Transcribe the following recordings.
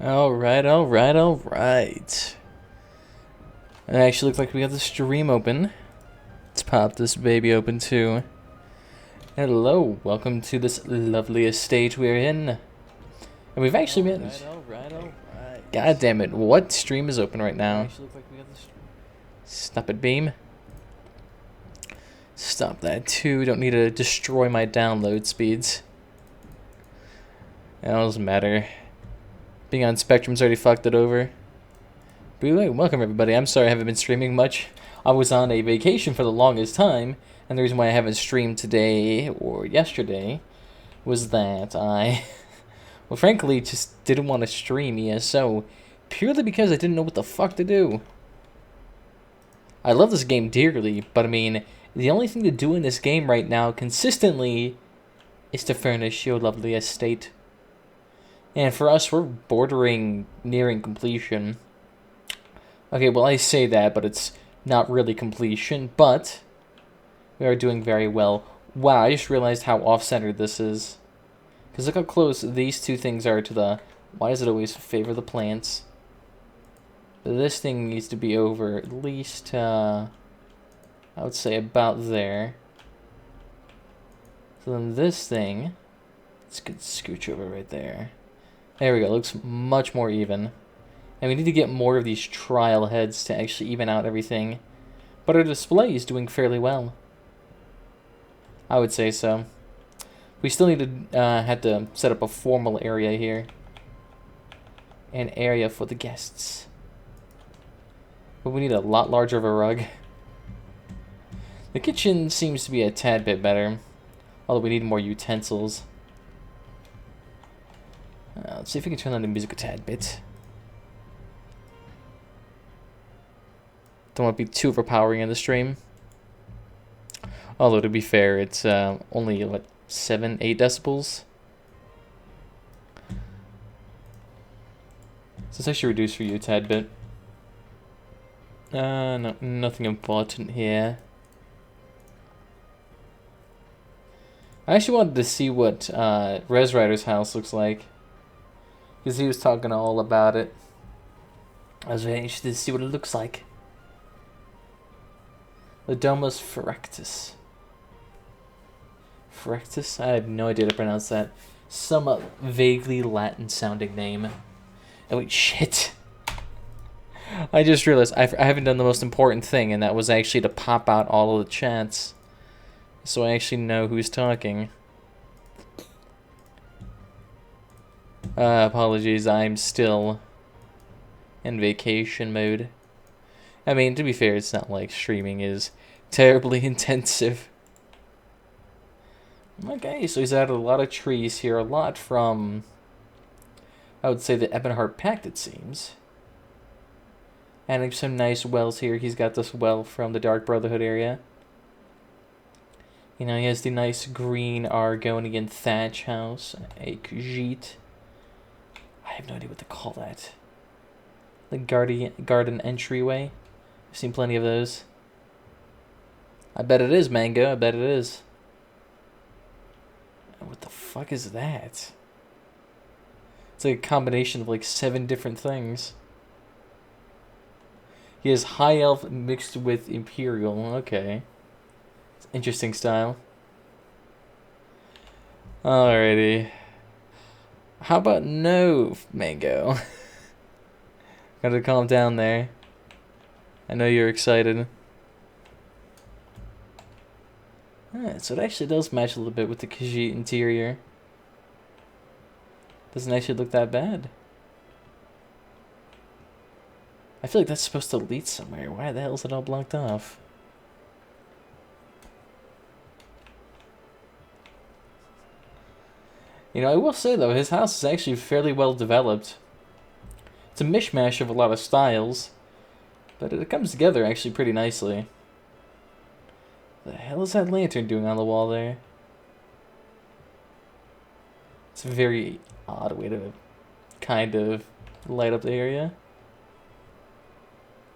Alright, alright, alright. It actually looks like we got the stream open. Let's pop this baby open too. Hello, welcome to this loveliest stage we're in. And we've actually managed. Alright. God damn it, what stream is open right now? Stop it, Beam. Stop that too, don't need to destroy my download speeds. It doesn't matter. Being on Spectrum's already fucked it over. But anyway, welcome everybody. I'm sorry I haven't been streaming much. I was on a vacation for the longest time, and the reason why I haven't streamed today or yesterday was that I, well, frankly, just didn't want to stream ESO purely because I didn't know what the fuck to do. I love this game dearly, but I mean, the only thing to do in this game right now consistently is to furnish your lovely estate. And for us, we're nearing completion. Okay, well, I say that, but it's not really completion, but we are doing very well. Wow, I just realized how off-centered this is. Because look how close these two things are to the... Why does it always favor the plants? This thing needs to be over at least, I would say about there. So then this thing... Let's get scooch over right there. There we go, looks much more even. And we need to get more of these trial heads to actually even out everything. But our display is doing fairly well. I would say so. We still need to have to set up a formal area here. An area for the guests. But we need a lot larger of a rug. The kitchen seems to be a tad bit better. Although we need more utensils. Let's see if we can turn on the music a tad bit. Don't want to be too overpowering in the stream. Although, to be fair, it's only, what, 7, 8 decibels? So it's actually reduced for you a tad bit. No, nothing important here. I actually wanted to see what Res Rider's house looks like. Because he was talking all about it. I was very interested to see what it looks like. The Domus Ferrectus. Ferrectus? I have no idea how to pronounce that. Some vaguely Latin-sounding name. Oh wait, shit. I just realized I haven't done the most important thing, and that was actually to pop out all of the chats. So I actually know who's talking. Apologies, I'm still in vacation mode. I mean, to be fair, it's not like streaming is terribly intensive. Okay, so he's added a lot of trees here, a lot from, I would say, the Ebonheart Pact, it seems. Adding some nice wells here. He's got this well from the Dark Brotherhood area. You know, he has the nice green Argonian thatch house, a Khajiit. I have no idea what to call that. The garden entryway. I've seen plenty of those. I bet it is, Mango. I bet it is. What the fuck is that? It's like a combination of like 7 different things. He has High Elf mixed with Imperial. Okay. It's interesting style. Alrighty. How about no, Mango? Gotta calm down there. I know you're excited. Alright, so it actually does match a little bit with the Khajiit interior. Doesn't actually look that bad. I feel like that's supposed to lead somewhere. Why the hell is it all blocked off? You know, I will say though, his house is actually fairly well developed. It's a mishmash of a lot of styles, but it comes together actually pretty nicely. The hell is that lantern doing on the wall there? It's a very odd way to kind of light up the area.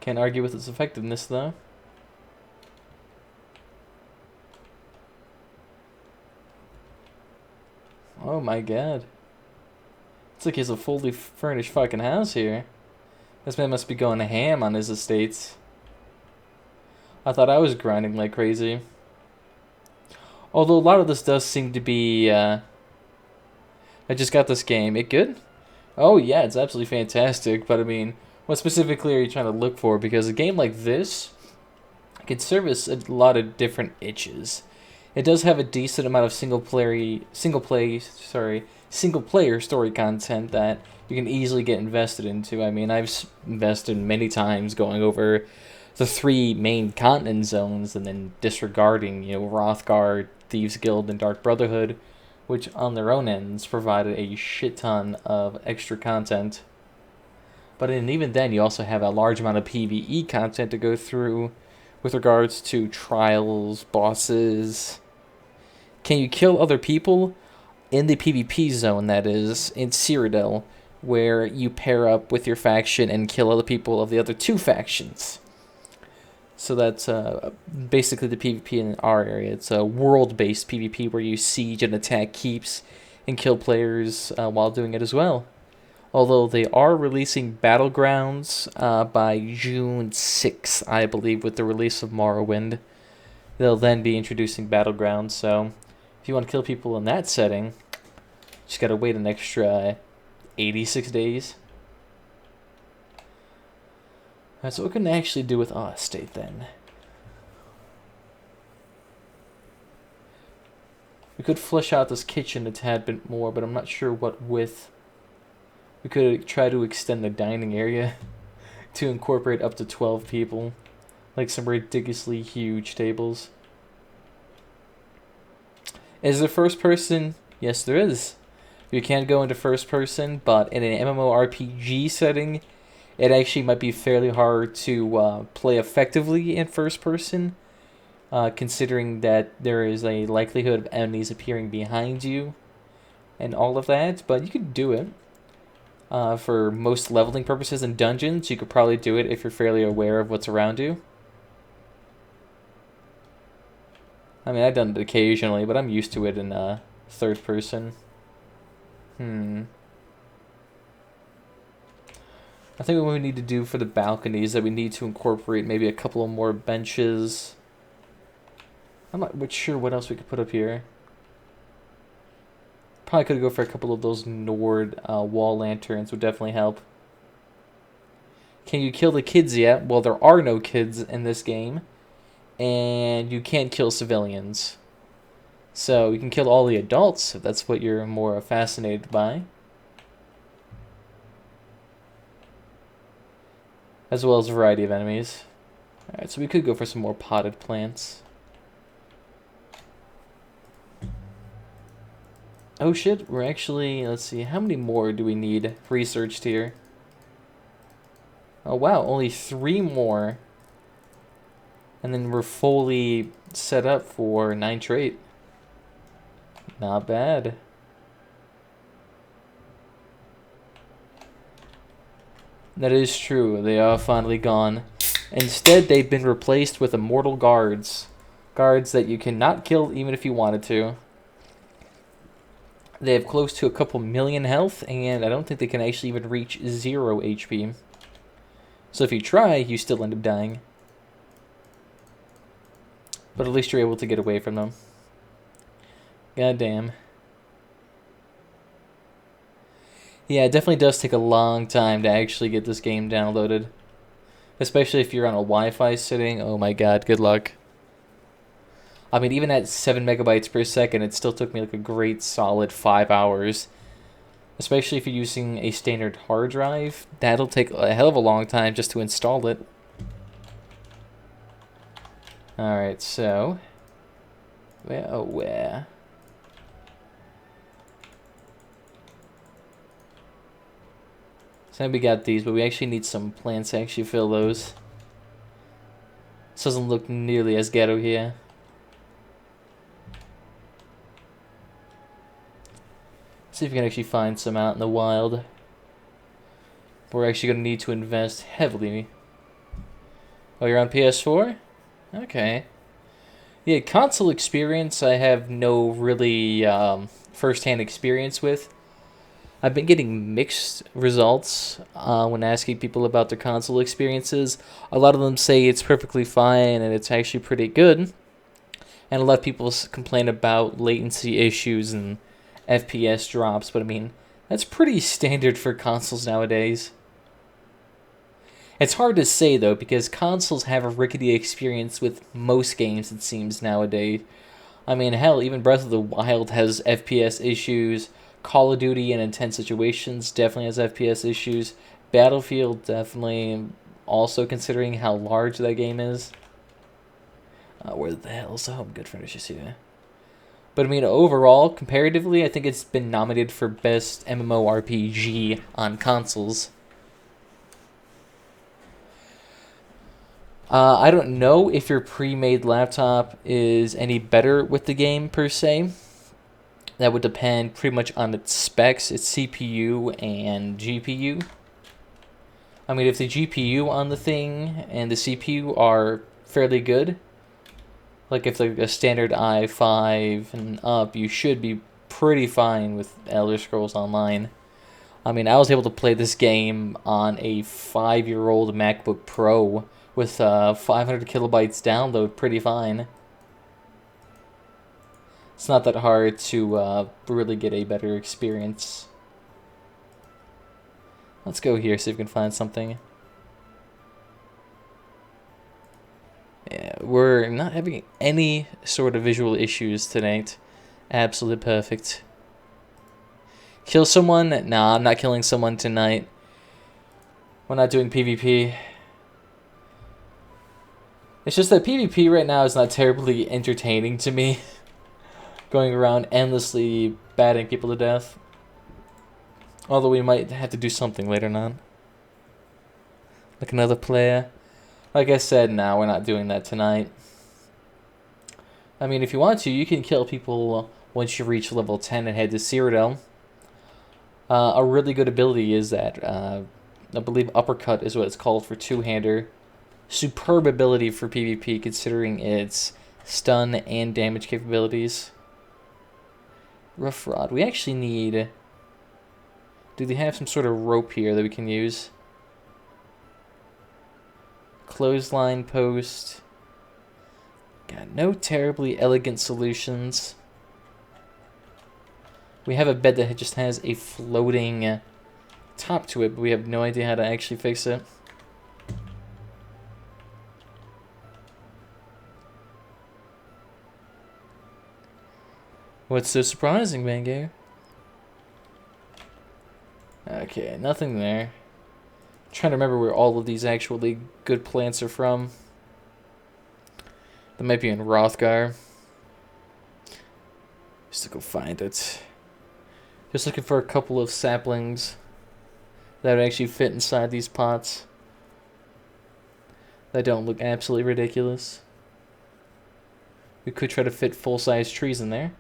Can't argue with its effectiveness though. Oh my god. It's like he has a fully furnished fucking house here. This man must be going ham on his estates. I thought I was grinding like crazy. Although a lot of this does seem to be, I just got this game. It good? Oh yeah, it's absolutely fantastic. But I mean, what specifically are you trying to look for? Because a game like this can service a lot of different itches. It does have a decent amount of single player story content that you can easily get invested into. I mean, I've invested many times going over the 3 main continent zones and then disregarding, Rothgard, Thieves Guild, and Dark Brotherhood, which on their own ends provided a shit ton of extra content. But even then, you also have a large amount of PvE content to go through with regards to trials, bosses. Can you kill other people? In the PvP zone, that is, in Cyrodiil, where you pair up with your faction and kill other people of the other 2 factions. So that's basically the PvP in our area. It's a world-based PvP where you siege and attack keeps and kill players while doing it as well. Although they are releasing Battlegrounds by June 6th, I believe, with the release of Morrowind. They'll then be introducing Battlegrounds, so if you want to kill people in that setting, just gotta wait an extra 86 days. Alright, so what can I actually do with our estate then? We could flesh out this kitchen a tad bit more, but I'm not sure what width. We could try to extend the dining area to incorporate up to 12 people. Like some ridiculously huge tables. Is there first person? Yes, there is. You can go into first person, but in an MMORPG setting, it actually might be fairly hard to play effectively in first person, considering that there is a likelihood of enemies appearing behind you and all of that. But you could do it. For most leveling purposes in dungeons, you could probably do it if you're fairly aware of what's around you. I mean, I've done it occasionally, but I'm used to it in third person. I think what we need to do for the balcony is that we need to incorporate maybe a couple of more benches. I'm not sure what else we could put up here. Probably could go for a couple of those Nord wall lanterns, would definitely help. Can you kill the kids yet? Well, there are no kids in this game. And you can't kill civilians. So you can kill all the adults if that's what you're more fascinated by. As well as a variety of enemies. Alright, so we could go for some more potted plants. Oh shit, we're actually, let's see, how many more do we need researched here? Oh wow, only 3 more. And then we're fully set up for nitrate. Not bad. That is true, they are finally gone. Instead, they've been replaced with immortal guards. Guards that you cannot kill even if you wanted to. They have close to a couple million health, and I don't think they can actually even reach 0 HP. So if you try, you still end up dying. But at least you're able to get away from them. God damn. Yeah, it definitely does take a long time to actually get this game downloaded. Especially if you're on a Wi-Fi setting. Oh my god, good luck. I mean, even at 7 megabytes per second, it still took me like a great solid 5 hours. Especially if you're using a standard hard drive. That'll take a hell of a long time just to install it. Alright, so... where? So we got these, but we actually need some plants to actually fill those. This doesn't look nearly as ghetto here. See if we can actually find some out in the wild. We're actually going to need to invest heavily. Oh, you're on PS4? Okay. Yeah, console experience I have no really first-hand experience with. I've been getting mixed results when asking people about their console experiences. A lot of them say it's perfectly fine and it's actually pretty good. And a lot of people complain about latency issues and FPS drops, but I mean, that's pretty standard for consoles nowadays. It's hard to say, though, because consoles have a rickety experience with most games, it seems, nowadays. I mean, hell, even Breath of the Wild has FPS issues. Call of Duty in intense situations definitely has FPS issues. Battlefield definitely, also considering how large that game is. Where the hell is the home good furniture here? But I mean, overall, comparatively, I think it's been nominated for Best MMORPG on consoles. I don't know if your pre-made laptop is any better with the game, per se. That would depend pretty much on its specs, its CPU and GPU. I mean, if the GPU on the thing and the CPU are fairly good, like if like a standard i5 and up, you should be pretty fine with Elder Scrolls Online. I mean, I was able to play this game on a 5-year-old MacBook Pro with 500 kilobytes download pretty fine. It's not that hard to really get a better experience. Let's go here, see if we can find something. Yeah, we're not having any sort of visual issues tonight. Absolutely perfect. Kill someone? Nah, I'm not killing someone tonight. We're not doing PvP. It's just that PvP right now is not terribly entertaining to me. Going around endlessly batting people to death. Although we might have to do something later on. Like another player. Like I said, nah, we're not doing that tonight. I mean, if you want to, you can kill people once you reach level 10 and head to Cyrodiil. A really good ability is that, I believe Uppercut is what it's called for two-hander. Superb ability for PvP considering its stun and damage capabilities. Rough Rod. We actually need... Do they have some sort of rope here that we can use? Clothesline post. Got no terribly elegant solutions. We have a bed that just has a floating top to it, but we have no idea how to actually fix it. What's so surprising, Vanguard? Okay, nothing there. I'm trying to remember where all of these actually good plants are from. They might be in Rothgar. Just to go find it. Just looking for a couple of saplings that would actually fit inside these pots. That don't look absolutely ridiculous. We could try to fit full-size trees in there.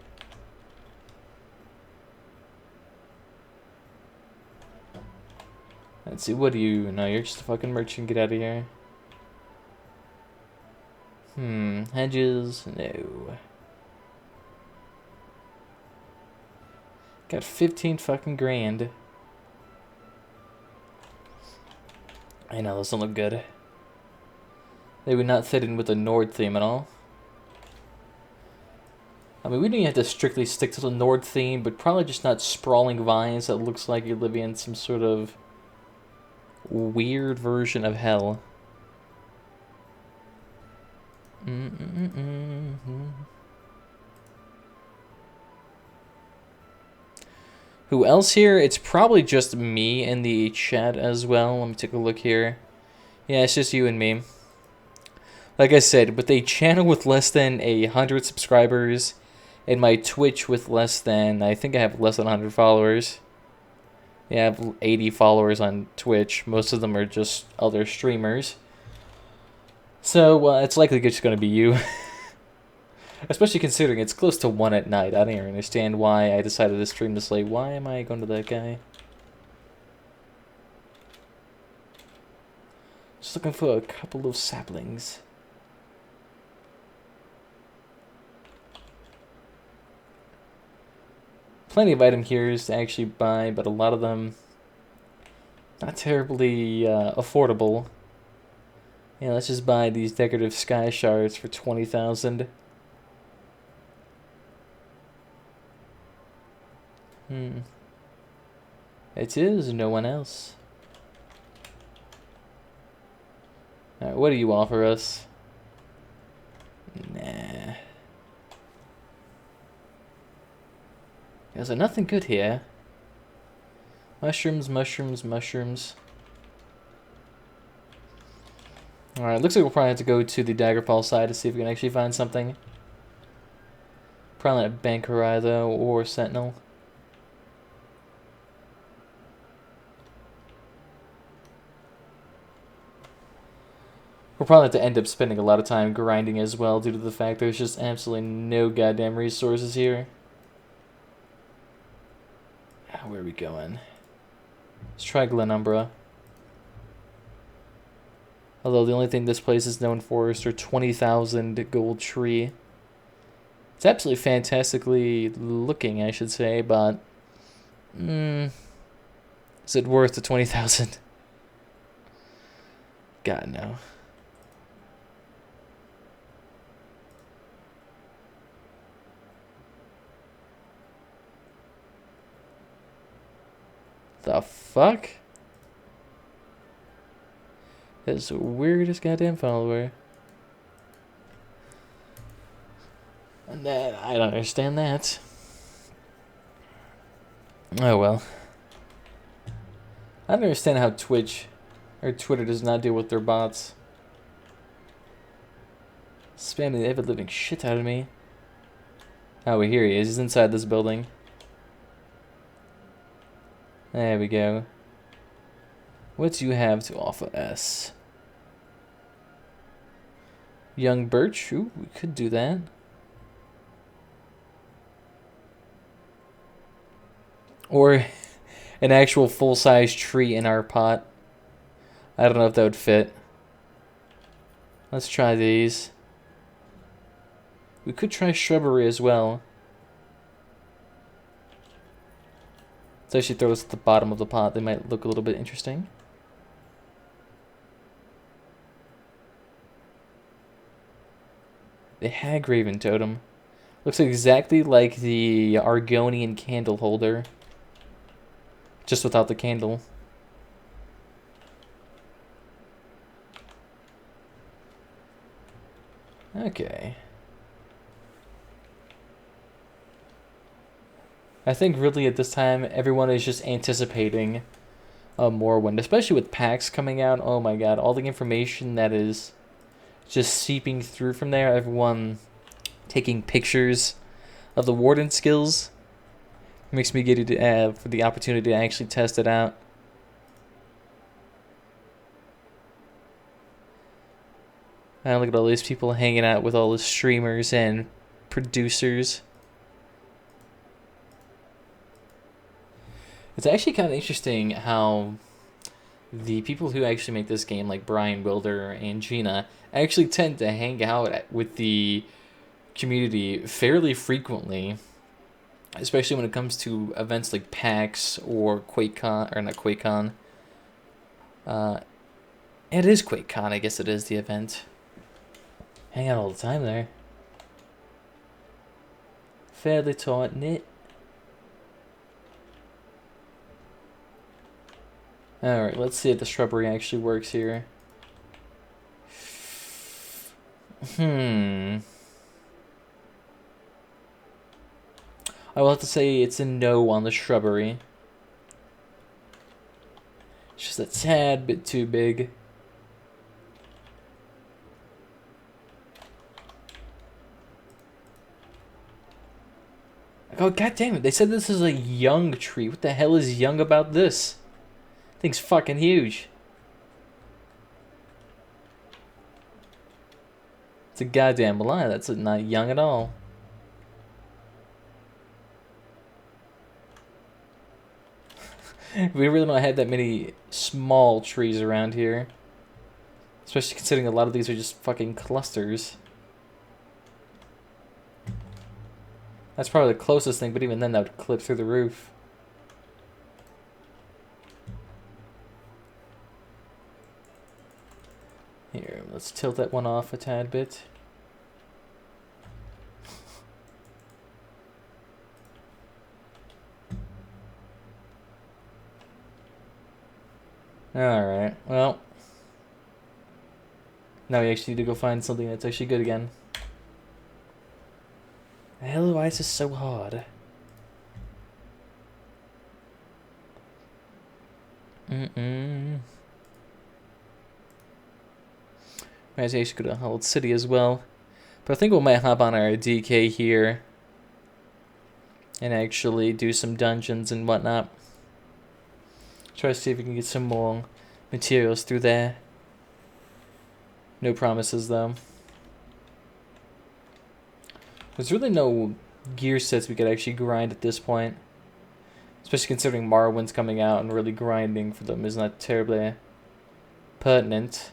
Let's see, what do you... No, you're just a fucking merchant. Get out of here. Hedges? No. Got 15 fucking grand. I know, this don't look good. They would not fit in with the Nord theme at all. I mean, we don't even have to strictly stick to the Nord theme, but probably just not sprawling vines that looks like you're living in some sort of weird version of hell. Who else here? It's probably just me in the chat as well. Let me take a look here. Yeah, it's just you and me. Like I said, with a channel with less than 100 subscribers and my Twitch with less than, I think I have less than 100 followers. Yeah, I have 80 followers on Twitch. Most of them are just other streamers. So, it's likely just going to be you. Especially considering it's close to 1 at night. I don't even understand why I decided to stream this late. Why am I going to that guy? Just looking for a couple of saplings. plenty of item here to actually buy, but a lot of them not terribly affordable. Yeah, let's just buy these decorative sky shards for 20,000. It is no one else. Alright, what do you offer us? Nah. Is there nothing good here? Mushrooms, mushrooms, mushrooms. Alright, looks like we'll probably have to go to the Daggerfall side to see if we can actually find something. Probably not Bankerai though, or Sentinel. We'll probably have to end up spending a lot of time grinding as well due to the fact there's just absolutely no goddamn resources here. Where are we going? Let's try Glenumbra. Although the only thing this place is known for is their 20,000 gold tree. It's absolutely fantastically looking, I should say, but... is it worth the 20,000? God, no. The fuck? That's the weirdest goddamn follower. And that, I don't understand that. Oh well. I don't understand how Twitch or Twitter does not deal with their bots. Spamming the ever-living shit out of me. Oh, here he is. He's inside this building. There we go. What do you have to offer us? Young birch? Ooh, we could do that. Or an actual full-size tree in our pot. I don't know if that would fit. Let's try these. We could try shrubbery as well. Let's actually throw this at the bottom of the pot. They might look a little bit interesting. The Hagraven totem. Looks exactly like the Argonian candle holder. Just without the candle. Okay. I think really at this time, everyone is just anticipating a Morrowind, especially with packs coming out. Oh my god, all the information that is just seeping through from there. Everyone taking pictures of the Warden skills. Makes me giddy to for the opportunity to actually test it out. And look at all these people hanging out with all the streamers and producers. It's actually kind of interesting how the people who actually make this game, like Brian Wilder and Gina, actually tend to hang out with the community fairly frequently, especially when it comes to events like PAX or QuakeCon, or not QuakeCon. It is QuakeCon, I guess it is the event. Hang out all the time there. Fairly tight knit. Alright, let's see if the shrubbery actually works here. I will have to say it's a no on the shrubbery. It's just a tad bit too big. Oh, god damn it. They said this is a young tree. What the hell is young about this? Thing's fucking huge. It's a goddamn lie. That's not young at all. We really don't have that many small trees around here. Especially considering a lot of these are just fucking clusters. That's probably the closest thing, but even then that would clip through the roof. Here, let's tilt that one off a tad bit. Alright, well. Now we actually need to go find something that's actually good again. The hell, why is this so hard? Might actually go to Hull City as well. But I think we might hop on our DK here and actually do some dungeons and whatnot. Try to see if we can get some more materials through there. No promises though. There's really no gear sets we could actually grind at this point. Especially considering Morrowind's coming out and really grinding for them is not terribly pertinent.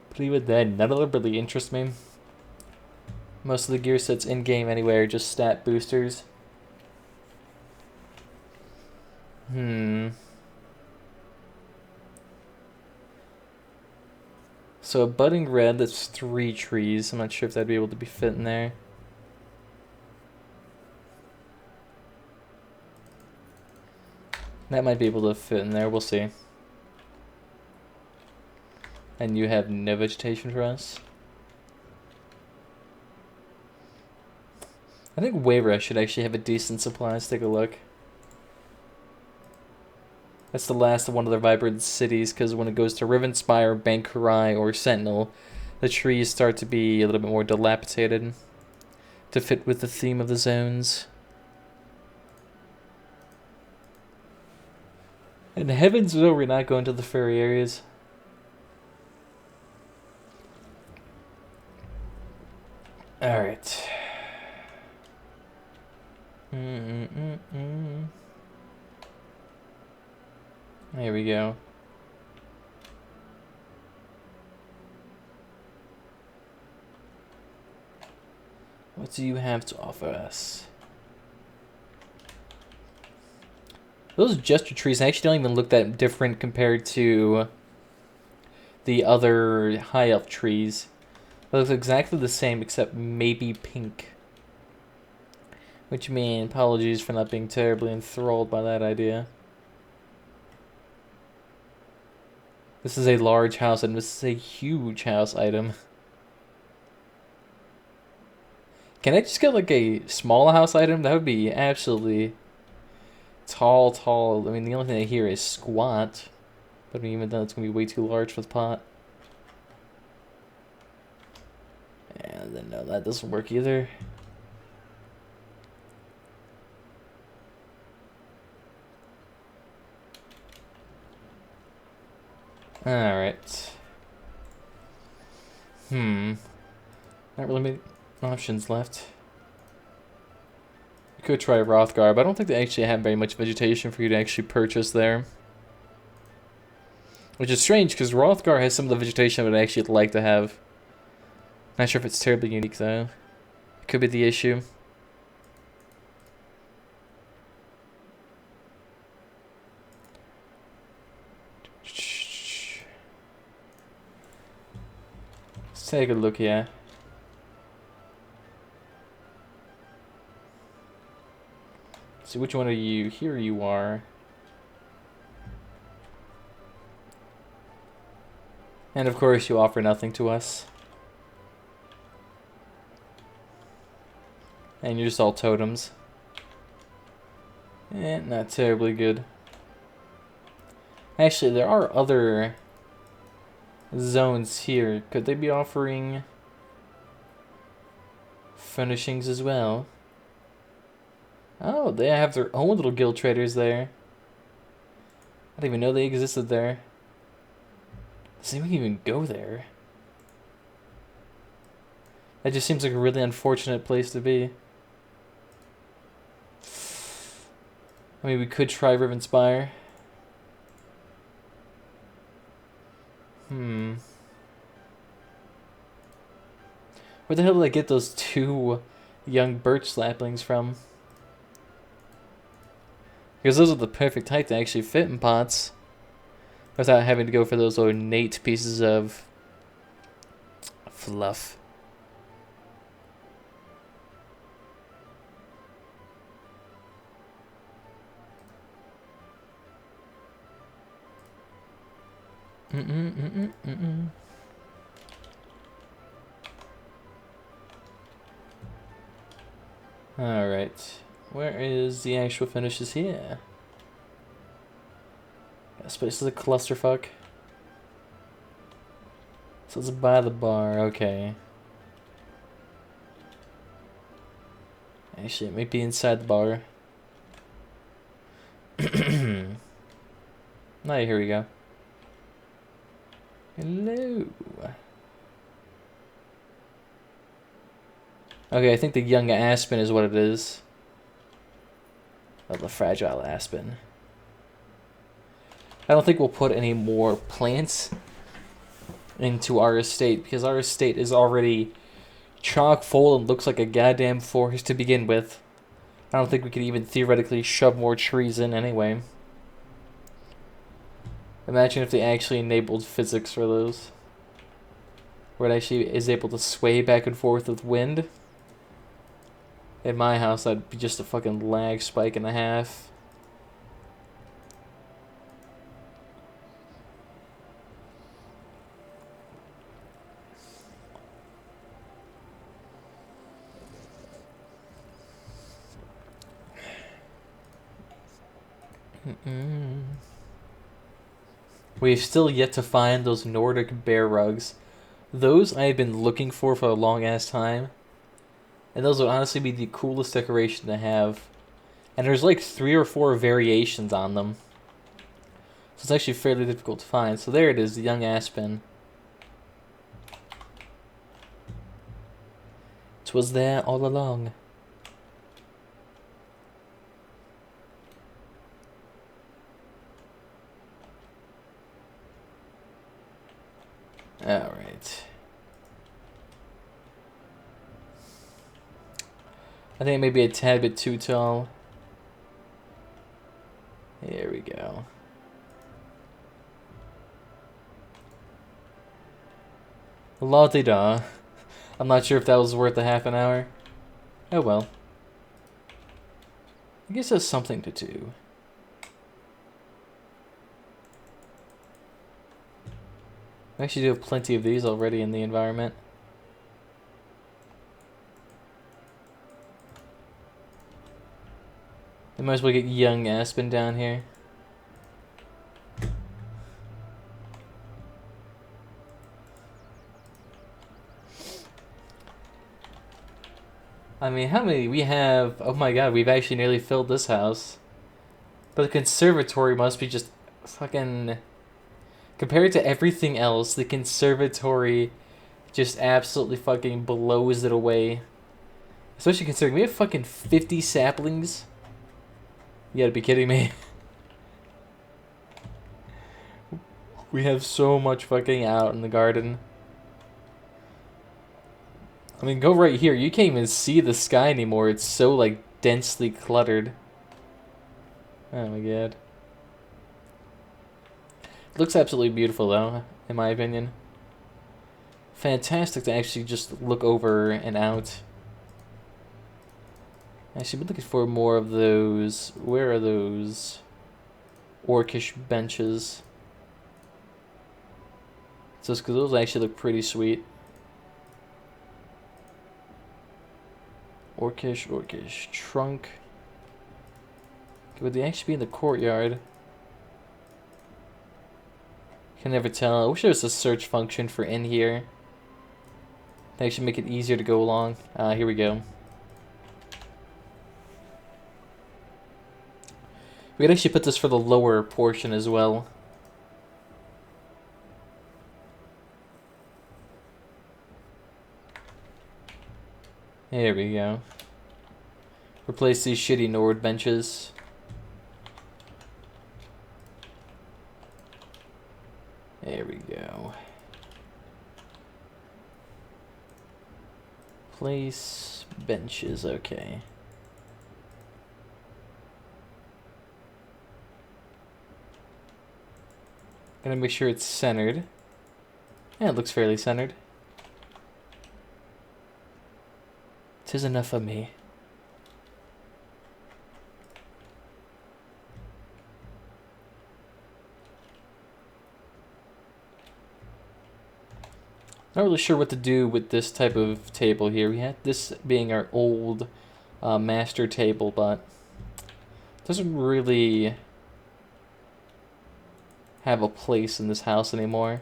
But even then, none of them really interest me. Most of the gear sets in-game anyway are just stat boosters. So a budding red, that's 3 trees. I'm not sure if that'd be able to be fit in there. That might be able to fit in there, we'll see. And you have no vegetation for us? I think Waver should actually have a decent supply. Let's take a look. That's the last of one of their vibrant cities, because when it goes to Rivenspire, Bankurai, or Sentinel, the trees start to be a little bit more dilapidated to fit with the theme of the zones. And heavens know we're not going to the fairy areas. Alright. There we go. What do you have to offer us? Those gesture trees actually don't even look that different compared to the other high elf trees. They look exactly the same except maybe pink. Which means apologies for not being terribly enthralled by that idea. This is a large house and this is a huge house item. Can I just get like a small house item? That would be absolutely tall. I mean, the only thing I hear is squat. But I mean, even though it's going to be way too large for the pot. And then no, that doesn't work either. Alright. Not really many options left. You could try Rothgar, but I don't think they actually have very much vegetation for you to actually purchase there. Which is strange, because Rothgar has some of the vegetation I would actually like to have. Not sure if it's terribly unique, though. It could be the issue. Let's take a look here. See, which one are you? Here you are. And of course you offer nothing to us. And you're just all totems. Not terribly good. Actually, there are other zones here. Could they be offering furnishings as well? Oh, they have their own little guild traders there. I didn't even know they existed there. Does anyone even go there? That just seems like a really unfortunate place to be. I mean, we could try Rivenspire. Where the hell did I get those 2 young birch saplings from. Because those are the perfect height to actually fit in pots without having to go for those ornate pieces of fluff. Alright. Where is the actual finishes here? This place is a clusterfuck. So it's by the bar, okay. Actually, it might be inside the bar. Oh, here we go. Hello. Okay, I think the young aspen is what it is. Oh, the fragile aspen. I don't think we'll put any more plants into our estate because our estate is already chock full and looks like a goddamn forest to begin with. I don't think we could even theoretically shove more trees in anyway. Imagine if they actually enabled physics for those. Where it actually is able to sway back and forth with wind. In my house, that'd be just a fucking lag spike and a half. We've still yet to find those Nordic bear rugs. Those I have been looking for a long ass time. And those would honestly be the coolest decoration to have. And there's like 3 or 4 variations on them. So it's actually fairly difficult to find. So there it is, the young aspen. 'Twas there all along. Alright. I think maybe a tad bit too tall. Here we go. La-di-da. I'm not sure if that was worth a half an hour. Oh well. I guess that's something to do. I actually do have plenty of these already in the environment. I might as well get young aspen down here. I mean, how many we have? Oh my god, we've actually nearly filled this house. But the conservatory must be just fucking... Compared to everything else, the conservatory just absolutely fucking blows it away. Especially considering we have fucking 50 saplings. You gotta be kidding me. We have so much fucking out in the garden. I mean, go right here. You can't even see the sky anymore. It's so, like, densely cluttered. Oh my god. It looks absolutely beautiful, though, in my opinion. Fantastic to actually just look over and out. Actually, been looking for more of those. Where are those orcish benches? So, because those actually look pretty sweet. Orcish trunk. Would they actually be in the courtyard? Can never tell. I wish there was a search function for in here. That actually make it easier to go along. Here we go. We could actually put this for the lower portion as well. There we go. Replace these shitty Nord benches. There we go. Place benches, okay. Gonna make sure it's centered. Yeah, it looks fairly centered. 'Tis enough of me. Not really sure what to do with this type of table here. We had this being our old master table, but it doesn't really have a place in this house anymore.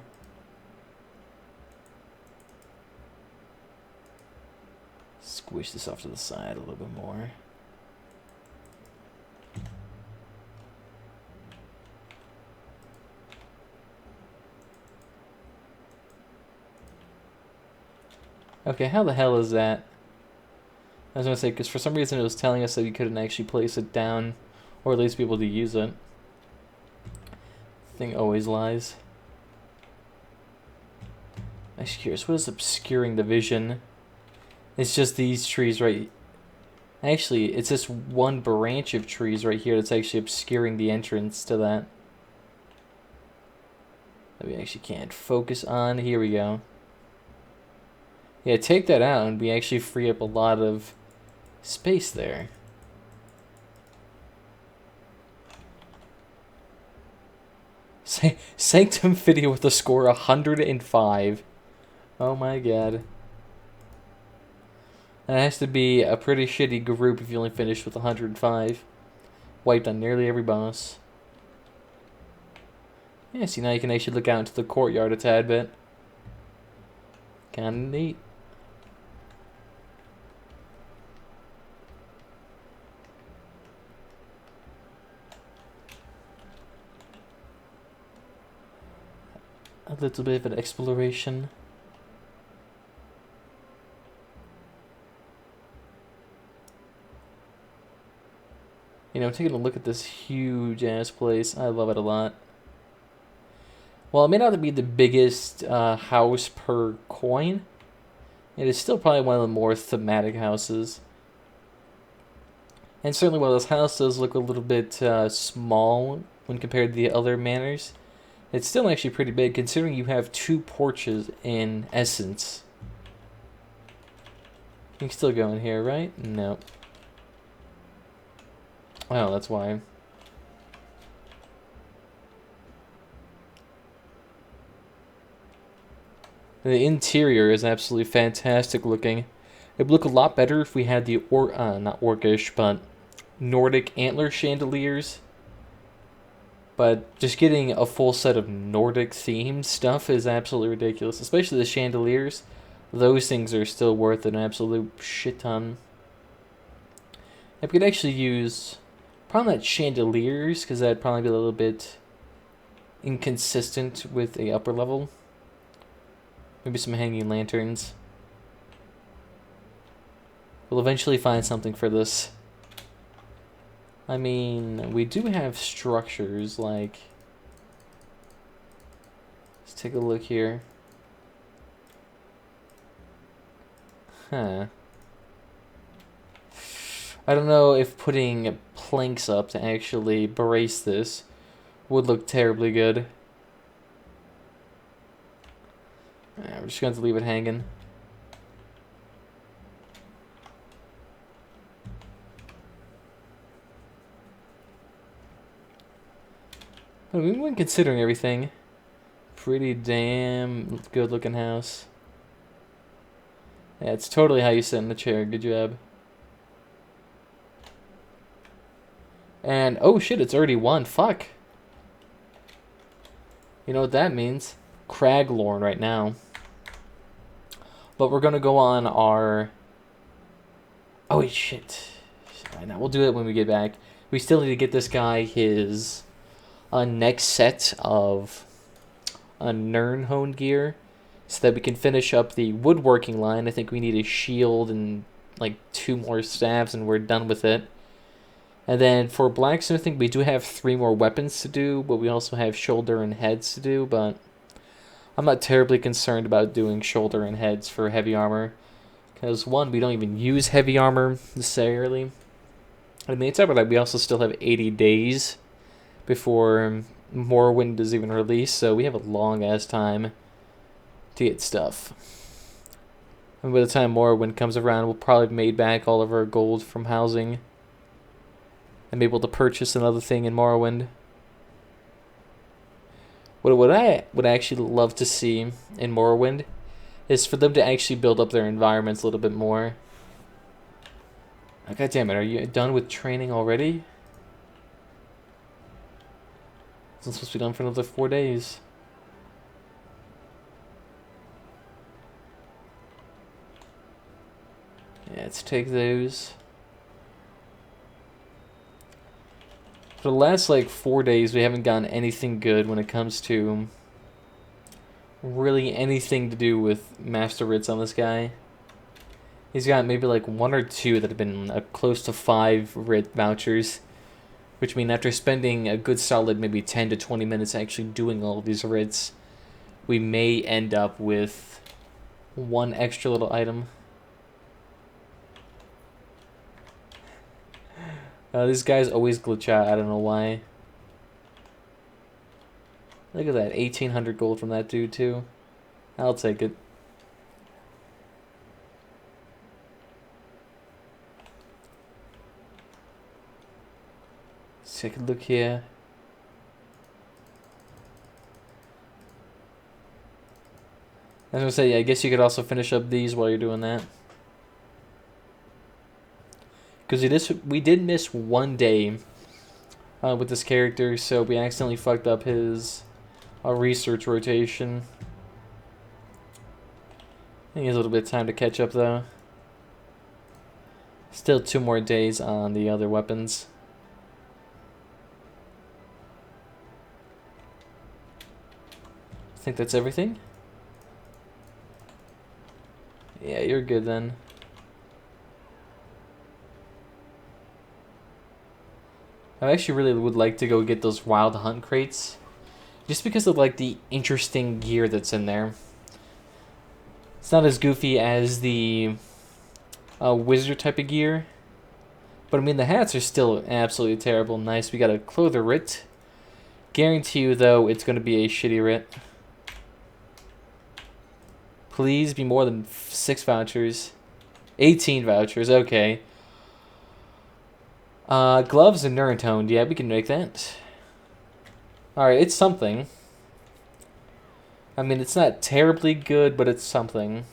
Squish this off to the side a little bit more. Okay, how the hell is that? I was gonna say, because for some reason it was telling us that you couldn't actually place it down, or at least be able to use it. Thing always lies. I'm actually curious, what is obscuring the vision? It's just these trees right... Actually, it's this one branch of trees right here that's actually obscuring the entrance to that. That we actually can't focus on. Here we go. Yeah, take that out and we actually free up a lot of space there. Sanctum video with a score 105. Oh my god. That has to be a pretty shitty group if you only finish with 105. Wiped on nearly every boss. Yeah, see, now you can actually look out into the courtyard a tad bit. Kinda neat. A little bit of an exploration. You know, taking a look at this huge ass place, I love it a lot. Well, it may not be the biggest house per coin. It is still probably one of the more thematic houses. And certainly while this house does look a little bit small when compared to the other manors, it's still actually pretty big considering you have 2 porches in essence. You can still go in here, right? No. Oh, that's why. The interior is absolutely fantastic looking. It would look a lot better if we had the not orcish, but Nordic antler chandeliers. But just getting a full set of Nordic themed stuff is absolutely ridiculous. Especially the chandeliers. Those things are still worth an absolute shit ton. If we could actually use... Probably not chandeliers, because that'd probably be a little bit inconsistent with a upper level. Maybe some hanging lanterns. We'll eventually find something for this. I mean, we do have structures, like... Let's take a look here. Huh. I don't know if putting planks up to actually brace this would look terribly good. Yeah, we're just going to leave it hanging. But when considering everything, pretty damn good looking house. Yeah, it's totally how you sit in the chair. Good job. And, oh shit, it's already 1. Fuck. You know what that means? Craglorn right now. But we're going to go on our... Oh, shit. Right now, we'll do it when we get back. We still need to get this guy his next set of Nirnhone gear so that we can finish up the woodworking line. I think we need a shield and like 2 more staves and we're done with it. And then for blacksmithing, we do have 3 more weapons to do, but we also have shoulder and heads to do, but I'm not terribly concerned about doing shoulder and heads for heavy armor, Because one, we don't even use heavy armor necessarily. I mean, it's ever like we also still have 80 days before Morrowind is even released, so we have a long ass time to get stuff. And by the time Morrowind comes around, we'll probably have made back all of our gold from housing and be able to purchase another thing in Morrowind. What I would actually love to see in Morrowind is for them to actually build up their environments a little bit more. Oh, God damn it, are you done with training already? It's not supposed to be done for another 4 days. Yeah, let's take those. For the last, like, 4 days, we haven't gotten anything good when it comes to really anything to do with Master Writs on this guy. He's got maybe, like, 1 or 2 that have been close to 5 Writ vouchers. Which mean after spending a good solid maybe 10 to 20 minutes actually doing all of these Writs, we may end up with 1 extra little item. These guys always glitch out. I don't know why. Look at that. 1,800 gold from that dude, too. I'll take it. Let's take a look here. I was going to say, yeah, I guess you could also finish up these while you're doing that. Because we did miss 1 day with this character, so we accidentally fucked up his research rotation. I think he has a little bit of time to catch up, though. Still 2 more days on the other weapons. I think that's everything. Yeah, you're good then. I actually really would like to go get those wild hunt crates. Just because of like the interesting gear that's in there. It's not as goofy as the wizard type of gear. But I mean the hats are still absolutely terrible. Nice, we got a clother writ. Guarantee you though it's going to be a shitty writ. Please be more than 6 vouchers. 18 vouchers, okay. Gloves and Nern toned. Yeah, we can make that. Alright, it's something. I mean, it's not terribly good, but it's something.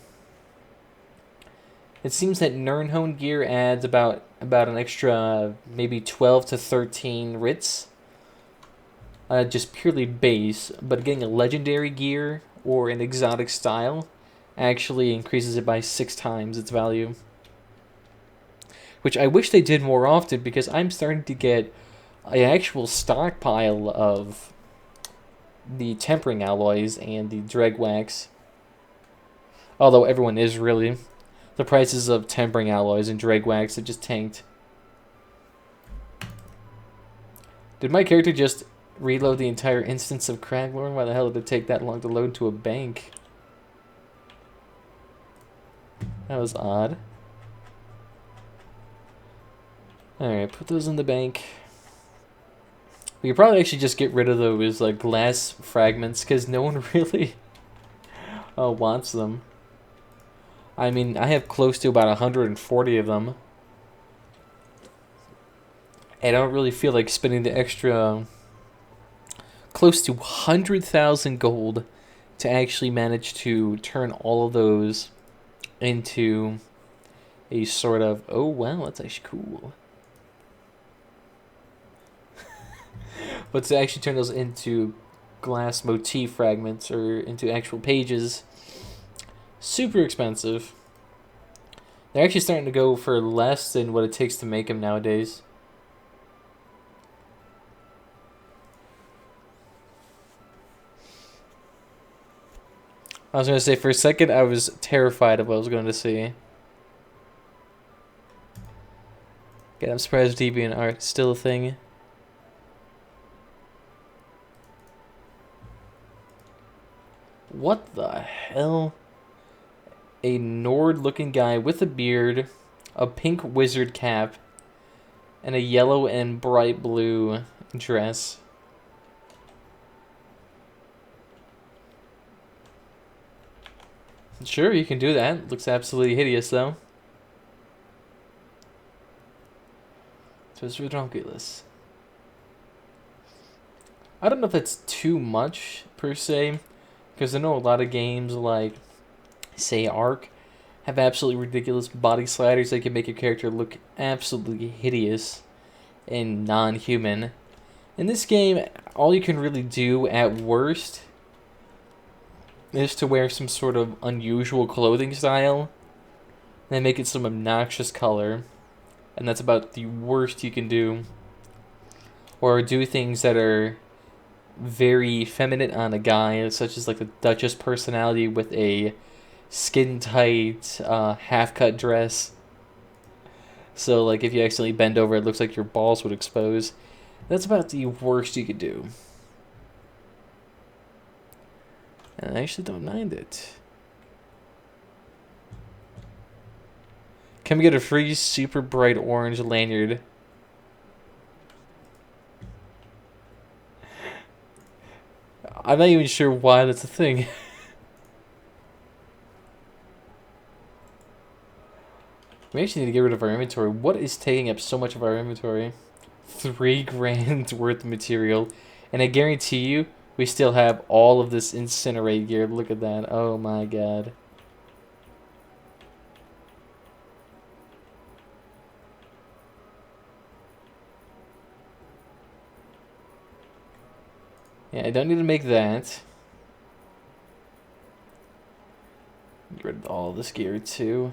It seems that Nernhone gear adds about an extra maybe 12 to 13 writs. Just purely base, but getting a legendary gear or an exotic style actually increases it by 6 times its value. Which I wish they did more often, because I'm starting to get an actual stockpile of the tempering alloys and the dreg wax. Although everyone is really. The prices of tempering alloys and dreg wax have just tanked. Did my character just reload the entire instance of Craglorn? Why the hell did it take that long to load to a bank? That was odd. Alright, put those in the bank. We could probably actually just get rid of those like glass fragments, because no one really wants them. I mean, I have close to about 140 of them. And I don't really feel like spending the extra close to 100,000 gold to actually manage to turn all of those into a sort of, oh wow, that's actually cool. But to actually turn those into glass motif fragments or into actual pages, super expensive. They're actually starting to go for less than what it takes to make them nowadays. I was going to say, for a second, I was terrified of what I was going to see. God, I'm surprised DeviantArt is still a thing. What the hell? a Nord-looking guy with a beard, a pink wizard cap, and a yellow and bright blue dress. Sure, you can do that. Looks absolutely hideous, though. So it's ridiculous. I don't know if that's too much, per se, because I know a lot of games like, say, Ark, have absolutely ridiculous body sliders that can make your character look absolutely hideous and non-human. In this game, all you can really do at worst is to wear some sort of unusual clothing style and then make it some obnoxious color, and that's about the worst you can do. Or do things that are very feminine on a guy, such as like the Duchess personality with a skin-tight, half-cut dress. So, like, if you accidentally bend over, it looks like your balls would expose. That's about the worst you could do. And I actually don't mind it. Can we get a free super bright orange lanyard? I'm not even sure why that's a thing. We actually need to get rid of our inventory. What is taking up so much of our inventory? 3 grand worth of material. And I guarantee you, we still have all of this incinerate gear. Look at that. Oh my god. Yeah, I don't need to make that. Get rid of all this gear too.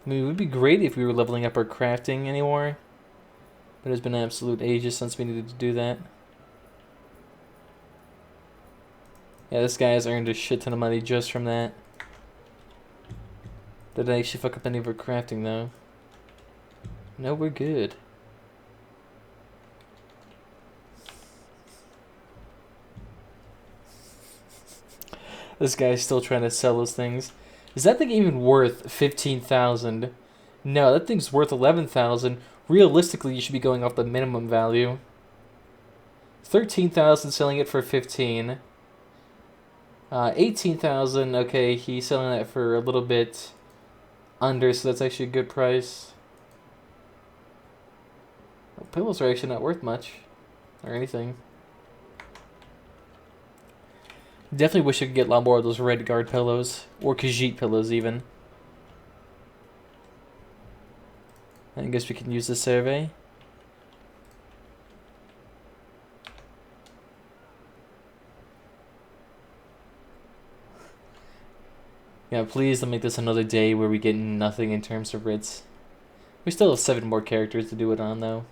I mean, it would be great if we were leveling up our crafting anymore. But it's been absolute ages since we needed to do that. Yeah, this guy has earned a shit ton of money just from that. Did I actually fuck up any of our crafting though? No, we're good. This guy's still trying to sell those things. Is that thing even worth 15,000? No, that thing's worth 11,000. Realistically, you should be going off the minimum value. 13,000 selling it for 15. 18,000. Okay, he's selling that for a little bit under, so that's actually a good price. Well, pillows are actually not worth much or anything. Definitely wish I could get a lot more of those red guard pillows. Or Khajiit pillows, even. I guess we can use the survey. Yeah, please don't make this another day where we get nothing in terms of writs. We still have 7 more characters to do it on, though.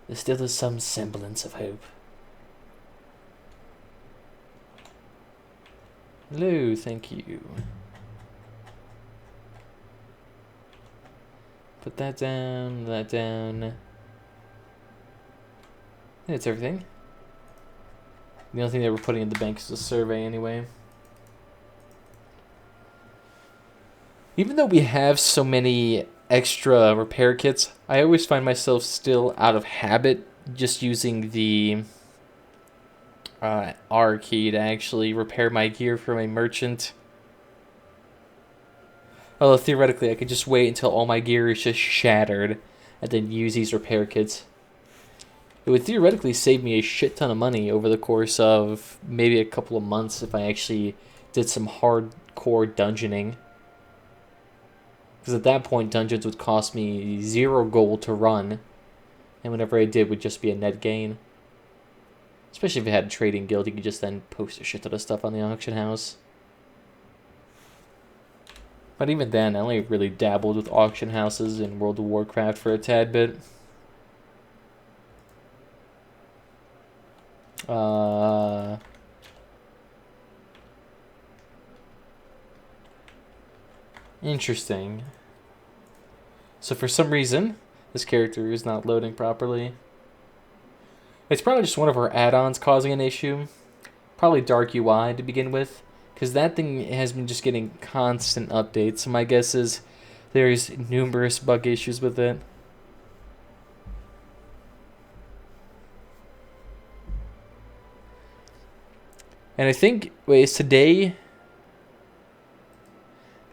There still is some semblance of hope. Hello, thank you. Put that down, that down. That's everything. The only thing that we're putting in the bank is a survey anyway. Even though we have so many extra repair kits, I always find myself still out of habit just using the R key to actually repair my gear from a merchant. Although theoretically I could just wait until all my gear is just shattered and then use these repair kits. It would theoretically save me a shit ton of money over the course of maybe a couple of months if I actually did some hardcore dungeoning. Because at that point dungeons would cost me 0 gold to run, and whenever I did would just be a net gain. Especially if you had a trading guild, you could just then post a shit ton of stuff on the auction house. But even then, I only really dabbled with auction houses in World of Warcraft for a tad bit. Interesting. So for some reason, this character is not loading properly. It's probably just one of our add-ons causing an issue. Probably Dark UI to begin with, because that thing has been just getting constant updates. So my guess is there's numerous bug issues with it. And I think, wait, is today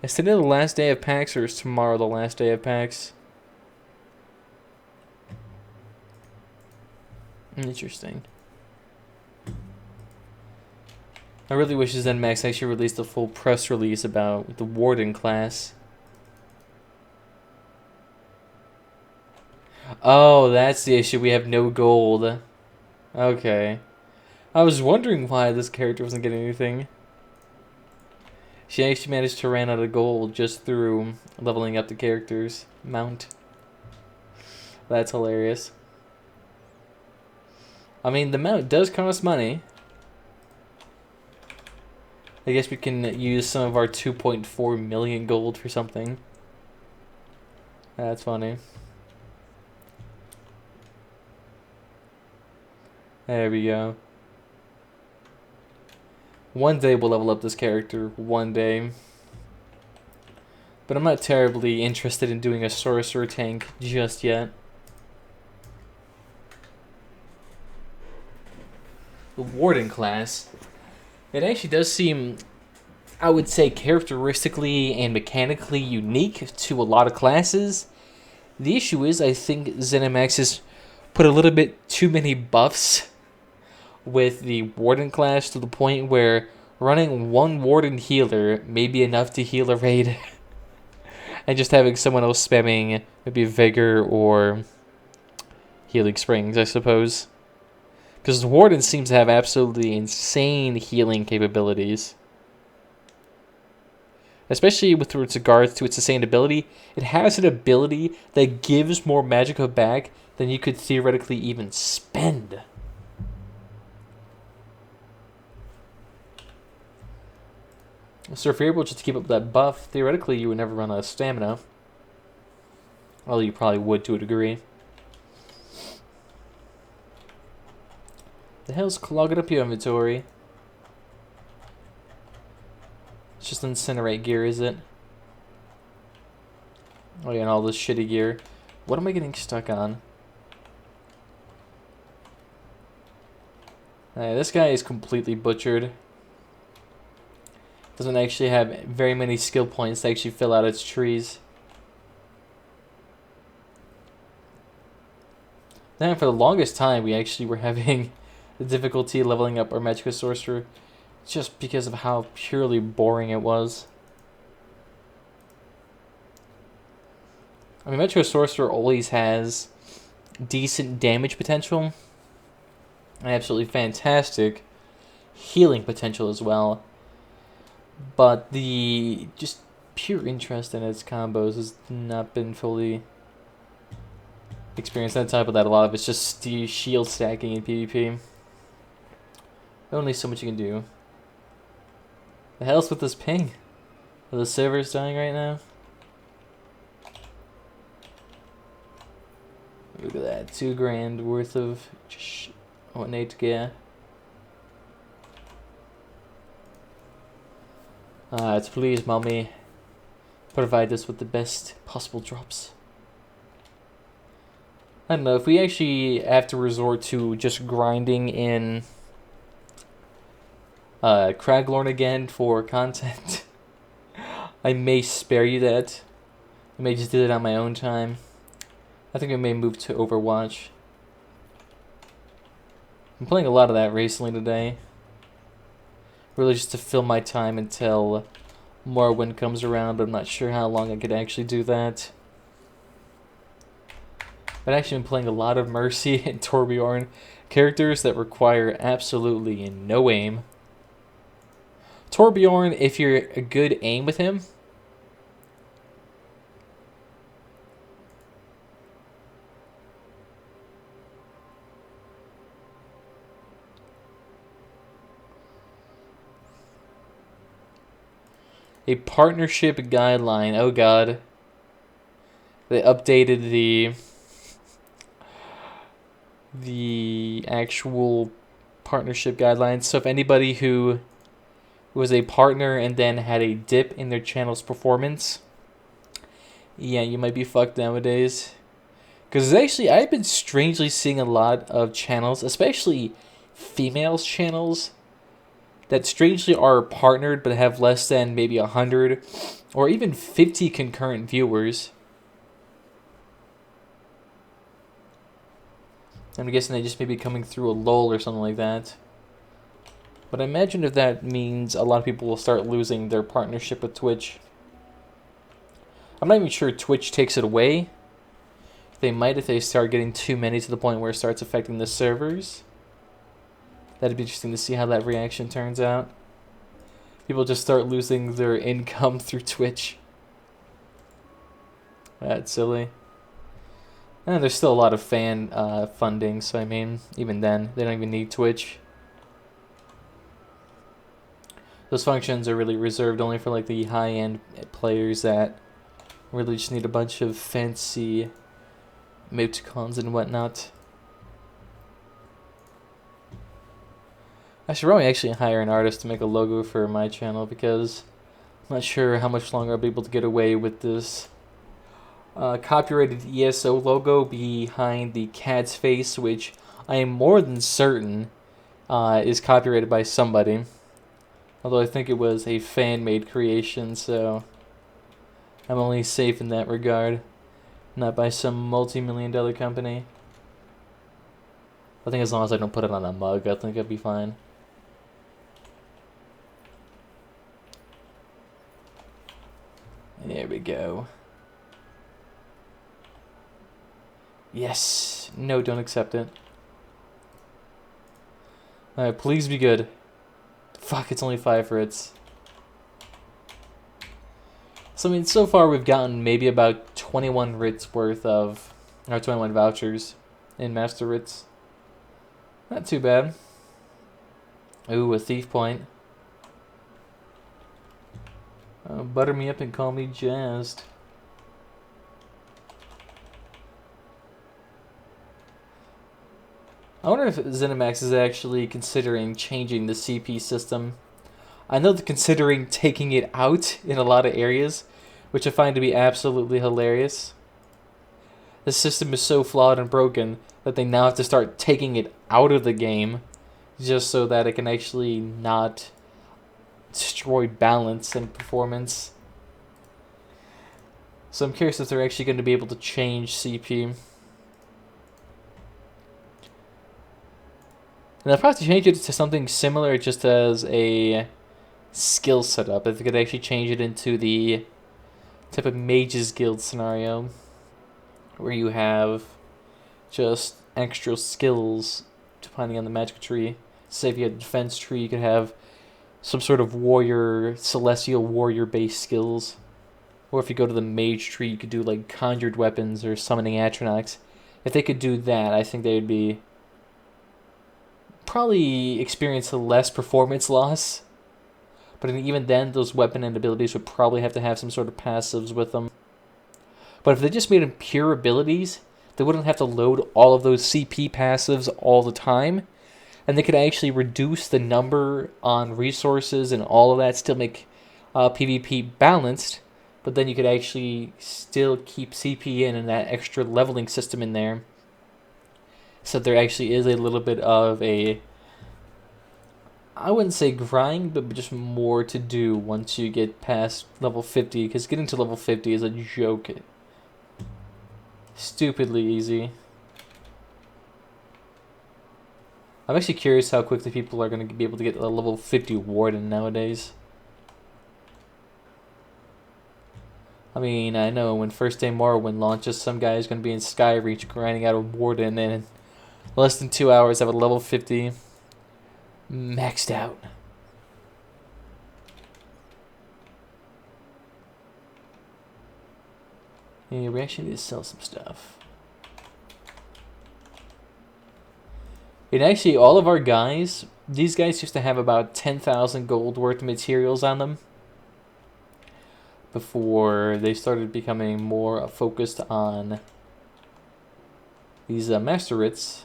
the last day of PAX, or is tomorrow the last day of PAX? Interesting. I really wish ZeniMax actually released a full press release about the Warden class. Oh, that's the issue. We have no gold. Okay. I was wondering why this character wasn't getting anything. She actually managed to run out of gold just through leveling up the character's mount. That's hilarious. I mean, the mount does cost money. I guess we can use some of our 2.4 million gold for something. That's funny. There we go. One day we'll level up this character. One day. But I'm not terribly interested in doing a sorcerer tank just yet. The Warden class. It actually does seem, I would say, characteristically and mechanically unique to a lot of classes. The issue is, I think ZeniMax has put a little bit too many buffs with the Warden class to the point where running one Warden healer may be enough to heal a raid. And just having someone else spamming maybe Vigor or Healing Springs, I suppose. Because the Warden seems to have absolutely insane healing capabilities. Especially with regards to its sustainability. It has an ability that gives more magicka back than you could theoretically even spend. So if you're able just to keep up that buff, theoretically you would never run out of stamina. Although you probably would to a degree. The hell's clogging up your inventory? It's just incinerate gear, is it? Oh yeah, and all this shitty gear. What am I getting stuck on? This guy is completely butchered. Doesn't actually have very many skill points to actually fill out its trees. Then for the longest time, we actually were having the difficulty leveling up our Magicka Sorcerer just because of how purely boring it was. I mean, Magicka Sorcerer always has decent damage potential and absolutely fantastic healing potential as well. But the just pure interest in its combos has not been fully experienced. On top of that, a lot of it's just the shield stacking in PvP. Only so much you can do. The hell's with this ping? Are the servers dying right now? Look at that, $2,000 worth of ornate gear. It's please, mommy, provide us with the best possible drops. I don't know, if we actually have to resort to just grinding in Craglorn again for content, I may spare you that. I may just do it on my own time. I think I may move to Overwatch. I'm playing a lot of that recently today. Really just to fill my time until Morrowind comes around, but I'm not sure how long I could actually do that. I've actually been playing a lot of Mercy and Torbjorn, characters that require absolutely no aim. Torbjorn, if you're a good aim with him, a partnership guideline. Oh god. They updated the actual partnership guidelines. So if anybody who was a partner and then had a dip in their channel's performance, yeah, you might be fucked nowadays. Because actually, I've been strangely seeing a lot of channels, especially females channels, that strangely are partnered but have less than maybe 100 or even 50 concurrent viewers. I'm guessing they just may be coming through a lull or something like that. But I imagine if that means a lot of people will start losing their partnership with Twitch. I'm not even sure Twitch takes it away. They might if they start getting too many to the point where it starts affecting the servers. That'd be interesting to see how that reaction turns out. People just start losing their income through Twitch. That's silly. And there's still a lot of fan funding, so I mean, even then, they don't even need Twitch. Those functions are really reserved only for like the high-end players that really just need a bunch of fancy emoticons and whatnot. I should probably actually hire an artist to make a logo for my channel because I'm not sure how much longer I'll be able to get away with this copyrighted ESO logo behind the cat's face, which I am more than certain is copyrighted by somebody. Although I think it was a fan-made creation, so I'm only safe in that regard. Not by some multi-million-dollar company. I think as long as I don't put it on a mug, I think I'd be fine. There we go. Yes. No, don't accept it. Alright, please be good. Fuck, it's only 5 Rits. So, I mean, so far we've gotten maybe about 21 Rits worth of, or 21 vouchers in Master Rits. Not too bad. Ooh, a thief point. Butter me up and call me jazzed. I wonder if ZeniMax is actually considering changing the CP system. I know they're considering taking it out in a lot of areas, which I find to be absolutely hilarious. The system is so flawed and broken that they now have to start taking it out of the game just so that it can actually not destroy balance and performance. So I'm curious if they're actually going to be able to change CP. And they'll probably change it to something similar just as a skill setup. If they could actually change it into the type of Mages Guild scenario where you have just extra skills depending on the magic tree. Say if you had a defense tree, you could have some sort of warrior, celestial warrior based skills. Or if you go to the mage tree, you could do like conjured weapons or summoning atronachs. If they could do that, I think they would be probably experience less performance loss. But even then, those weapon and abilities would probably have to have some sort of passives with them. But if they just made them pure abilities, they wouldn't have to load all of those CP passives all the time. And they could actually reduce the number on resources and all of that, still make PvP balanced. But then you could actually still keep CP in and that extra leveling system in there. So there actually is a little bit of a, I wouldn't say grind, but just more to do once you get past level 50. Because getting to level 50 is a joke. Stupidly easy. I'm actually curious how quickly people are going to be able to get a level 50 Warden nowadays. I mean, I know when First Day Morrowind launches, some guy is going to be in Skyreach grinding out a Warden and in less than 2 hours have a level 50 maxed out. Yeah, we actually need to sell some stuff. And actually, all of our guys, these guys used to have about 10,000 gold worth of materials on them before they started becoming more focused on these Master Writs.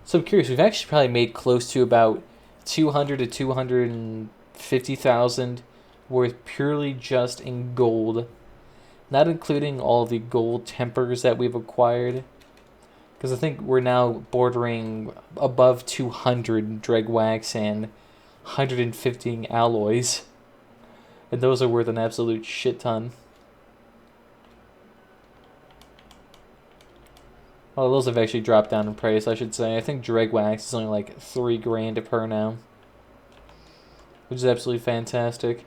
So I'm curious. We've actually probably made close to about 200 to 250,000 worth purely just in gold, not including all the gold tempers that we've acquired. Because I think we're now bordering above 200 dreg wax and 115 alloys, and those are worth an absolute shit ton. Oh, those have actually dropped down in price, I should say. I think dreg wax is only like 3 grand per now, which is absolutely fantastic.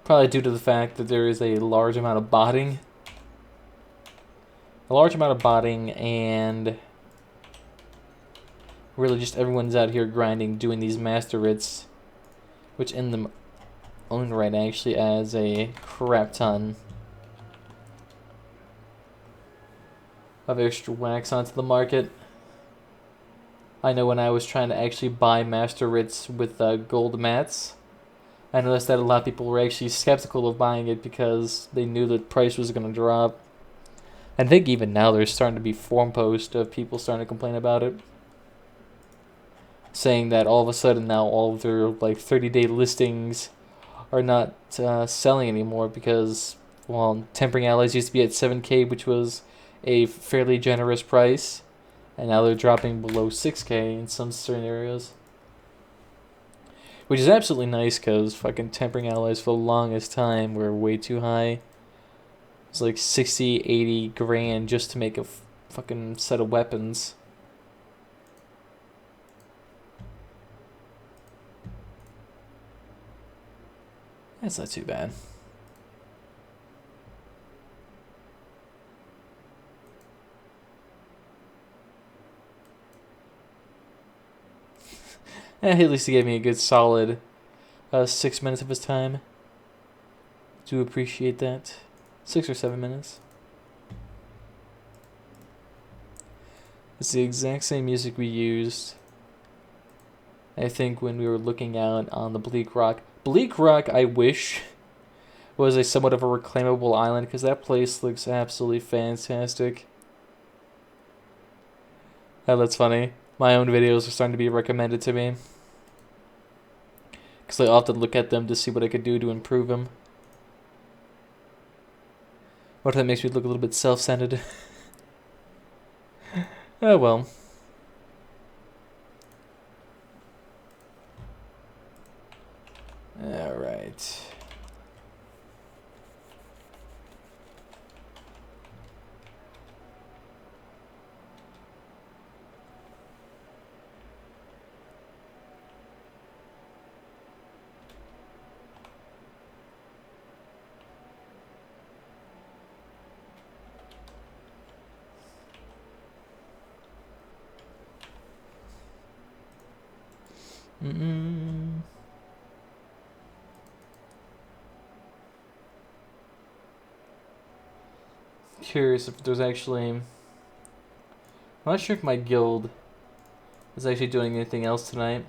Probably due to the fact that there is a large amount of botting. And really just everyone's out here grinding, doing these master writs, which in them own right actually adds a crap ton of extra wax onto the market. I know when I was trying to actually buy master writs with gold mats, I noticed that a lot of people were actually skeptical of buying it because they knew the price was going to drop. I think even now there's starting to be forum posts of people starting to complain about it, saying that all of a sudden now all of their like 30-day listings are not selling anymore because, well, tempering alloys used to be at 7K, which was a fairly generous price, and now they're dropping below 6K in some certain areas. Which is absolutely nice because fucking tempering alloys for the longest time were way too high. It's like 60, 80 grand just to make a fucking set of weapons. That's not too bad. At least he gave me a good solid 6 minutes of his time. Do appreciate that. 6 or 7 minutes. It's the exact same music we used, I think, when we were looking out on the Bleak Rock. Bleak Rock, I wish, was a somewhat of a reclaimable island, because that place looks absolutely fantastic. Oh, that's funny. My own videos are starting to be recommended to me, because I often look at them to see what I could do to improve them. What if that makes me look a little bit self-centered? Oh well. Alright. Curious if there's actually... I'm not sure if my guild is actually doing anything else tonight.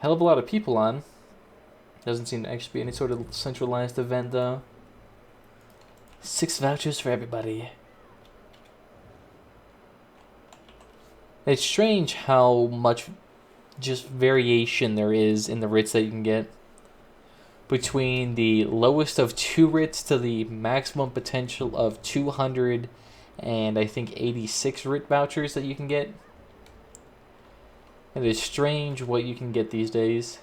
Hell of a lot of people on. Doesn't seem to actually be any sort of centralized event though. 6 vouchers for everybody. It's strange how much just variation there is in the writs that you can get. Between the lowest of 2 writs to the maximum potential of 200 and I think 86 writ vouchers that you can get. It is strange what you can get these days.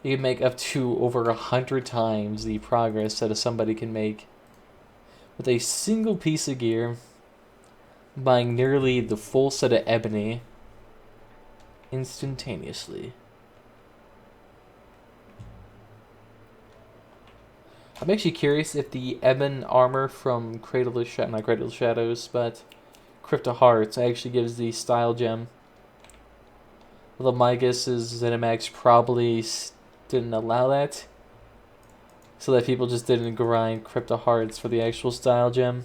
You can make up to over 100 times the progress that somebody can make with a single piece of gear, buying nearly the full set of ebony instantaneously. I'm actually curious if the ebon armor from not Cradle of Shadows, but Crypto Hearts actually gives the style gem. Although my guess is ZeniMax probably didn't allow that, so that people just didn't grind Crypto Hearts for the actual style gem,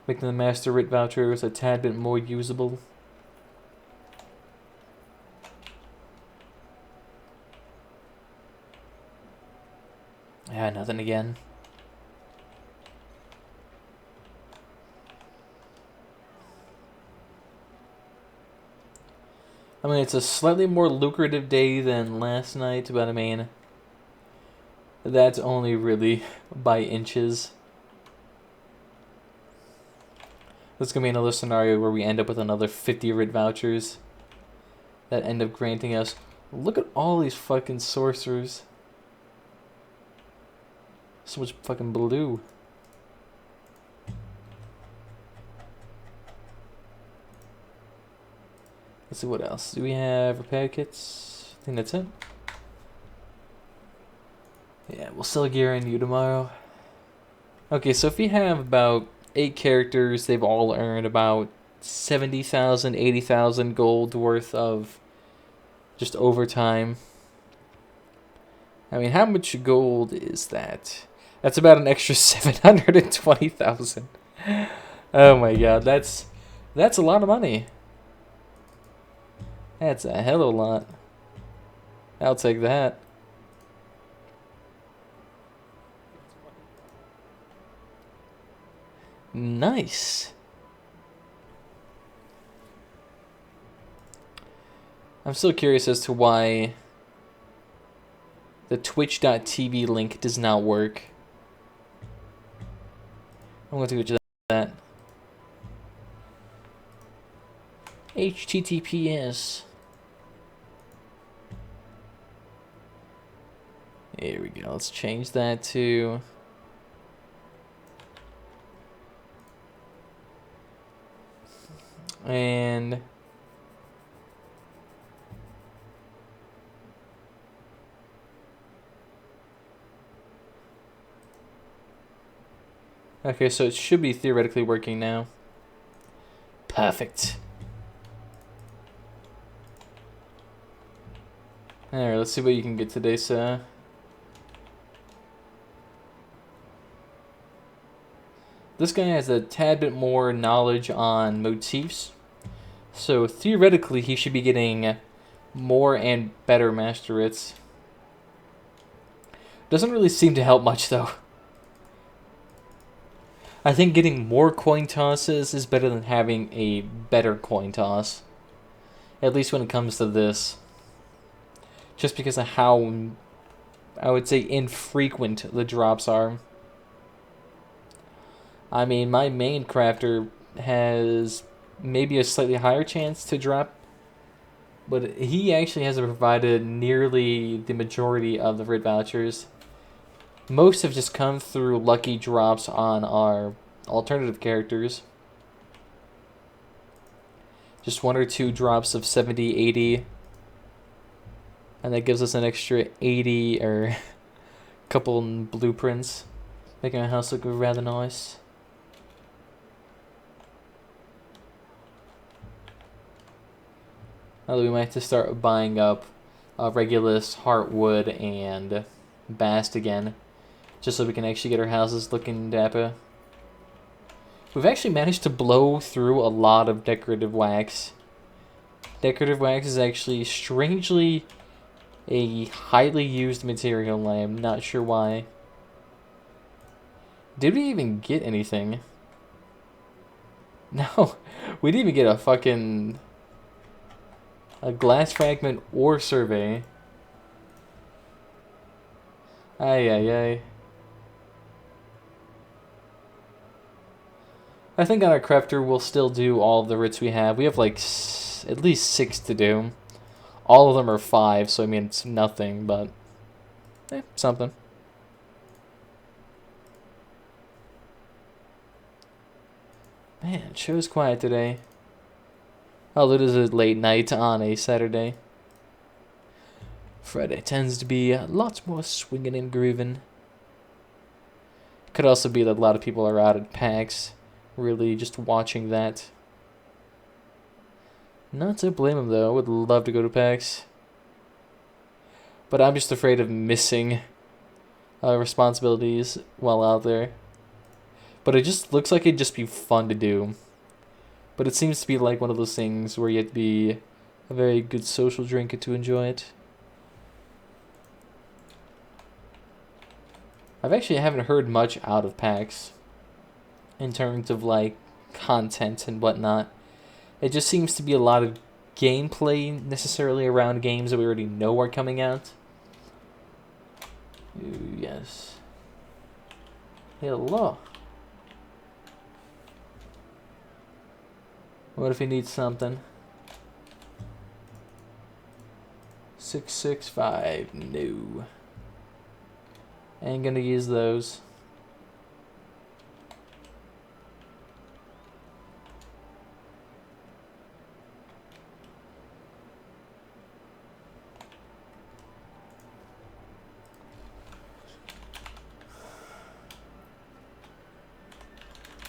making the Master Writ vouchers a tad bit more usable. Yeah, nothing again. I mean, it's a slightly more lucrative day than last night, but I mean, that's only really by inches. This is going to be another scenario where we end up with another 50 RIT vouchers that end up granting us. Look at all these fucking sorcerers. So much fucking blue. Let's see what else. Do we have repair kits? I think that's it. Yeah, we'll sell gear on you tomorrow. Okay, so if we have about 8 characters, they've all earned about 70,000, 80,000 gold worth of just overtime. I mean, how much gold is that? That's about an extra 720,000. Oh my god, that's a lot of money. That's a hell of a lot. I'll take that. Nice. I'm still curious as to why the twitch.tv link does not work. I'm going to go to that. HTTPS. Here we go. Let's change that to... And... Okay, so it should be theoretically working now. Perfect. Alright, let's see what you can get today, sir. This guy has a tad bit more knowledge on motifs. So theoretically, he should be getting more and better master writs. Doesn't really seem to help much, though. I think getting more coin tosses is better than having a better coin toss. At least when it comes to this. Just because of how, I would say, infrequent the drops are. I mean, my main crafter has maybe a slightly higher chance to drop, but he actually has provided nearly the majority of the RIT vouchers. Most have just come through lucky drops on our alternative characters. Just 1 or 2 drops of 70, 80. And that gives us an extra 80 or a couple blueprints. Making our house look rather nice. Although we might have to start buying up Regulus, Heartwood, and Bast again. Just so we can actually get our houses looking dapper. We've actually managed to blow through a lot of decorative wax. Decorative wax is actually strangely a highly used material. I am not sure why. Did we even get anything? No, we didn't even get a fucking... a glass fragment or survey. Ay, ay, ay. I think on our crafter we'll still do all of the writs we have. We have like at least 6 to do. All of them are 5, so I mean it's nothing, but something. Man, show's quiet today. Oh, it is a late night on a Saturday. Friday tends to be lots more swinging and grooving. Could also be that a lot of people are out at PAX, really just watching that. Not to blame them though, I would love to go to PAX. But I'm just afraid of missing responsibilities while out there. But it just looks like it'd just be fun to do. But it seems to be like one of those things where you have to be a very good social drinker to enjoy it. I've actually haven't heard much out of PAX in terms of like content and whatnot. It just seems to be a lot of gameplay necessarily around games that we already know are coming out. Ooh, yes. Hello. What if he needs something? 665. No. Ain't gonna use those.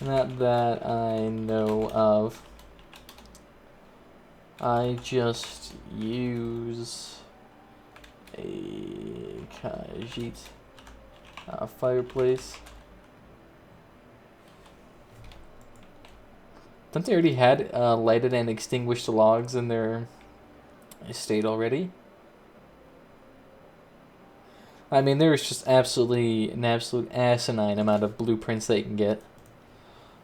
Not that I know of. I just use a Kajit fireplace. Don't they already had lighted and extinguished logs in their estate already? I mean, there's just an absolute asinine amount of blueprints that you can get.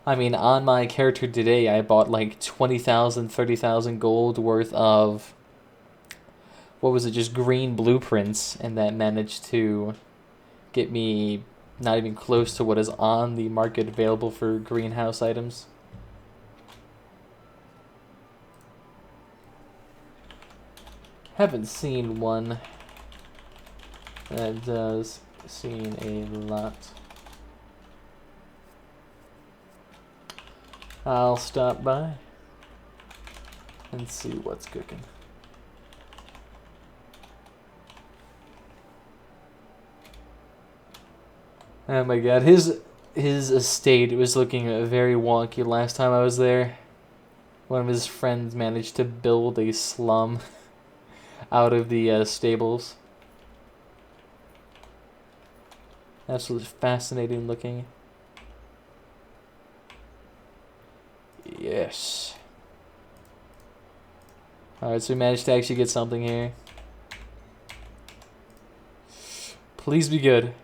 I mean, on my character today, I bought like 20,000, 30,000 gold worth of, what was it, just green blueprints, and that managed to get me not even close to what is on the market available for greenhouse items. Haven't seen one that does seen a lot. I'll stop by and see what's cooking. Oh my god, his estate was looking very wonky last time I was there. One of his friends managed to build a slum out of the stables. Absolutely fascinating looking. Yes. Alright, so we managed to actually get something here. Please be good.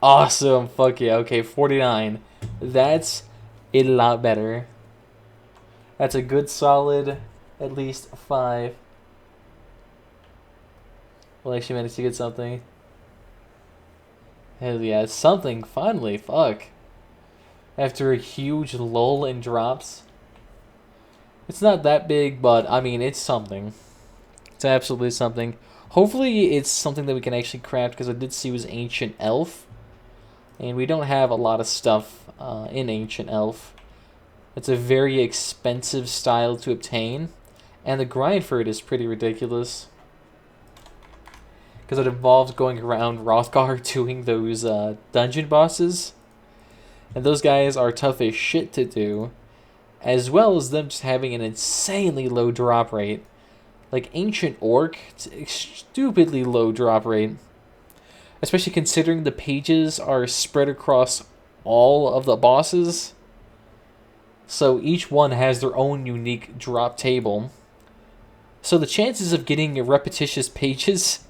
Awesome. Fuck yeah. Okay, 49. That's a lot better. That's a good solid at least 5. We'll actually manage to get something. Hell yeah, something finally. Fuck. After a huge lull in drops. It's not that big, but I mean, it's something. It's absolutely something. Hopefully it's something that we can actually craft, because I did see it was Ancient Elf. And we don't have a lot of stuff in Ancient Elf. It's a very expensive style to obtain. And the grind for it is pretty ridiculous. Because it involves going around Rothgar doing those dungeon bosses. And those guys are tough as shit to do. As well as them just having an insanely low drop rate. Like Ancient Orc, it's a stupidly low drop rate. Especially considering the pages are spread across all of the bosses. So each one has their own unique drop table. So the chances of getting repetitious pages,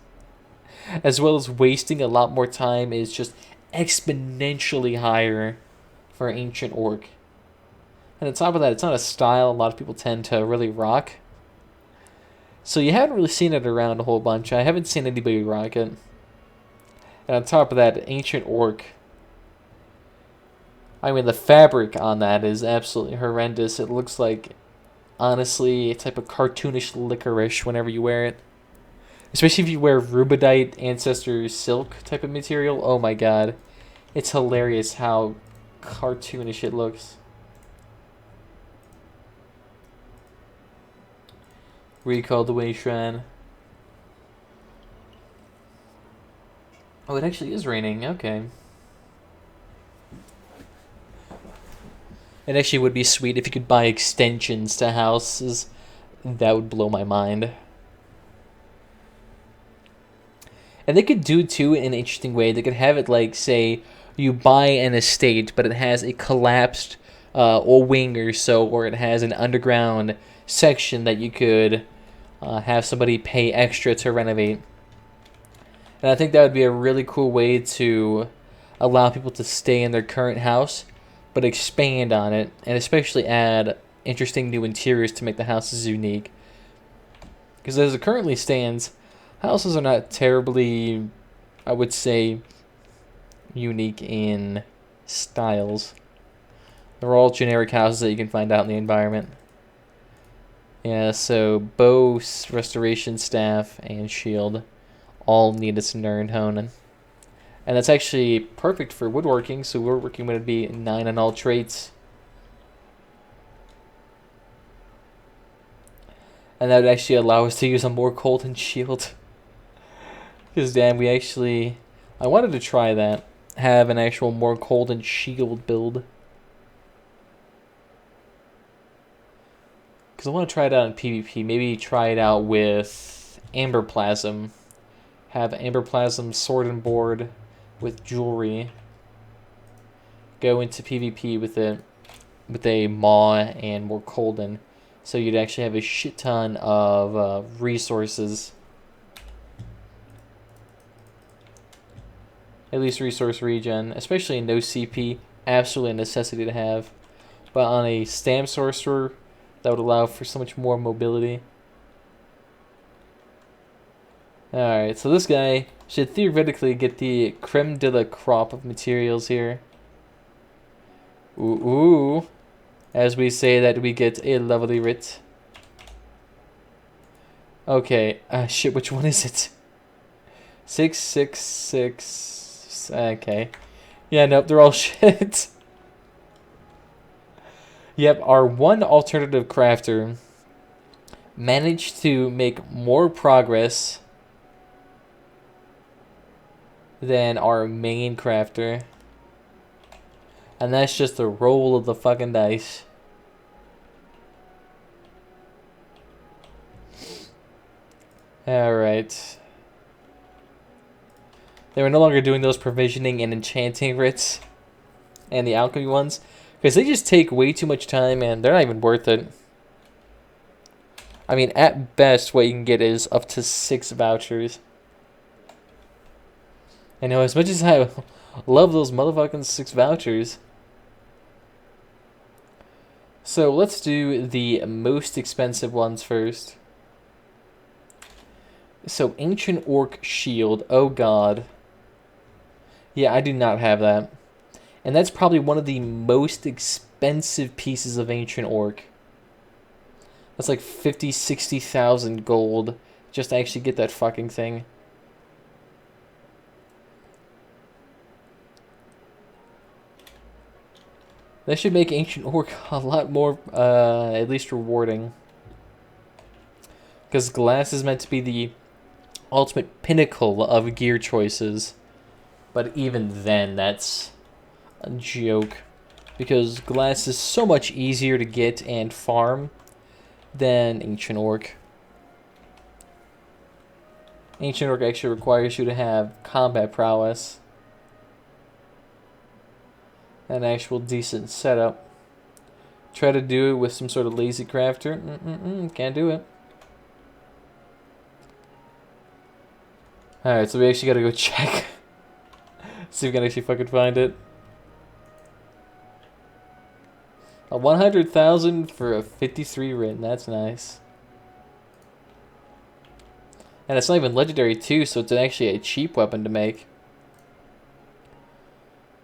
as well as wasting a lot more time, is just exponentially higher for Ancient Orc. And on top of that, it's not a style a lot of people tend to really rock. So you haven't really seen it around a whole bunch. I haven't seen anybody rock it. And on top of that, Ancient Orc, I mean, the fabric on that is absolutely horrendous. It looks like, honestly, a type of cartoonish licorice whenever you wear it. Especially if you wear Rubidite Ancestor Silk type of material. Oh my god. It's hilarious how cartoonish it looks. Recall the Way Shrine. Oh, it actually is raining. Okay. It actually would be sweet if you could buy extensions to houses. That would blow my mind. And they could do, too, in an interesting way. They could have it like, say, you buy an estate, but it has a collapsed or wing or so, or it has an underground section that you could have somebody pay extra to renovate. And I think that would be a really cool way to allow people to stay in their current house, but expand on it, and especially add interesting new interiors to make the houses unique. Because as it currently stands, houses are not terribly, I would say, unique in styles. They're all generic houses that you can find out in the environment. Yeah, so bow, restoration staff, and shield all need a Nerd Honen. And that's actually perfect for woodworking, so woodworking would be 9 on all traits. And that would actually allow us to use a more golden shield. Because damn, I wanted to try that. Have an actual more golden shield build. Because I want to try it out in PvP. Maybe try it out with Amber Plasm. Have Amber Plasm sword and board with jewelry. Go into PvP with it with a Maw and more golden. So you'd actually have a shit ton of resources. At least resource regen, especially in no CP, absolutely a necessity to have. But on a stamp sorcerer, that would allow for so much more mobility. Alright, so this guy should theoretically get the creme de la crop of materials here. Ooh. As we say that, we get a lovely writ. Okay, shit, which one is it? 666. Okay. Yeah, nope, they're all shit. Yep, our one alternative crafter managed to make more progress than our main crafter. And that's just the roll of the fucking dice. Alright. They were no longer doing those provisioning and enchanting writs and the alchemy ones, because they just take way too much time and they're not even worth it. I mean, at best, what you can get is up to 6 vouchers. I know, as much as I love those motherfucking 6 vouchers. So let's do the most expensive ones first. So Ancient Orc Shield, oh god. Yeah, I do not have that. And that's probably one of the most expensive pieces of Ancient Orc. That's like 50, 60,000 gold just to actually get that fucking thing. That should make Ancient Orc a lot more, at least rewarding. Because glass is meant to be the ultimate pinnacle of gear choices. But even then, that's a joke. Because glass is so much easier to get and farm than Ancient Orc. Ancient Orc actually requires you to have combat prowess. An actual decent setup. Try to do it with some sort of lazy crafter. Can't do it. Alright, so we actually gotta go check. See if we can actually fucking find it. A 100,000 for a 53 written. That's nice. And it's not even legendary too, so it's actually a cheap weapon to make.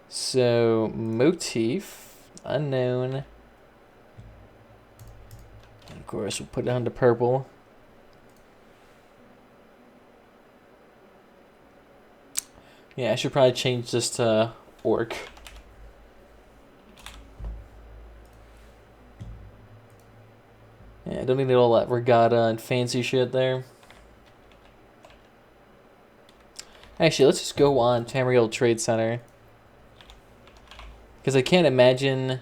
So, motif, unknown. And of course, we'll put it on to purple. Yeah, I should probably change this to orc. Yeah, I don't need all that regatta and fancy shit there. Actually, let's just go on Tamriel Trade Center. Because I can't imagine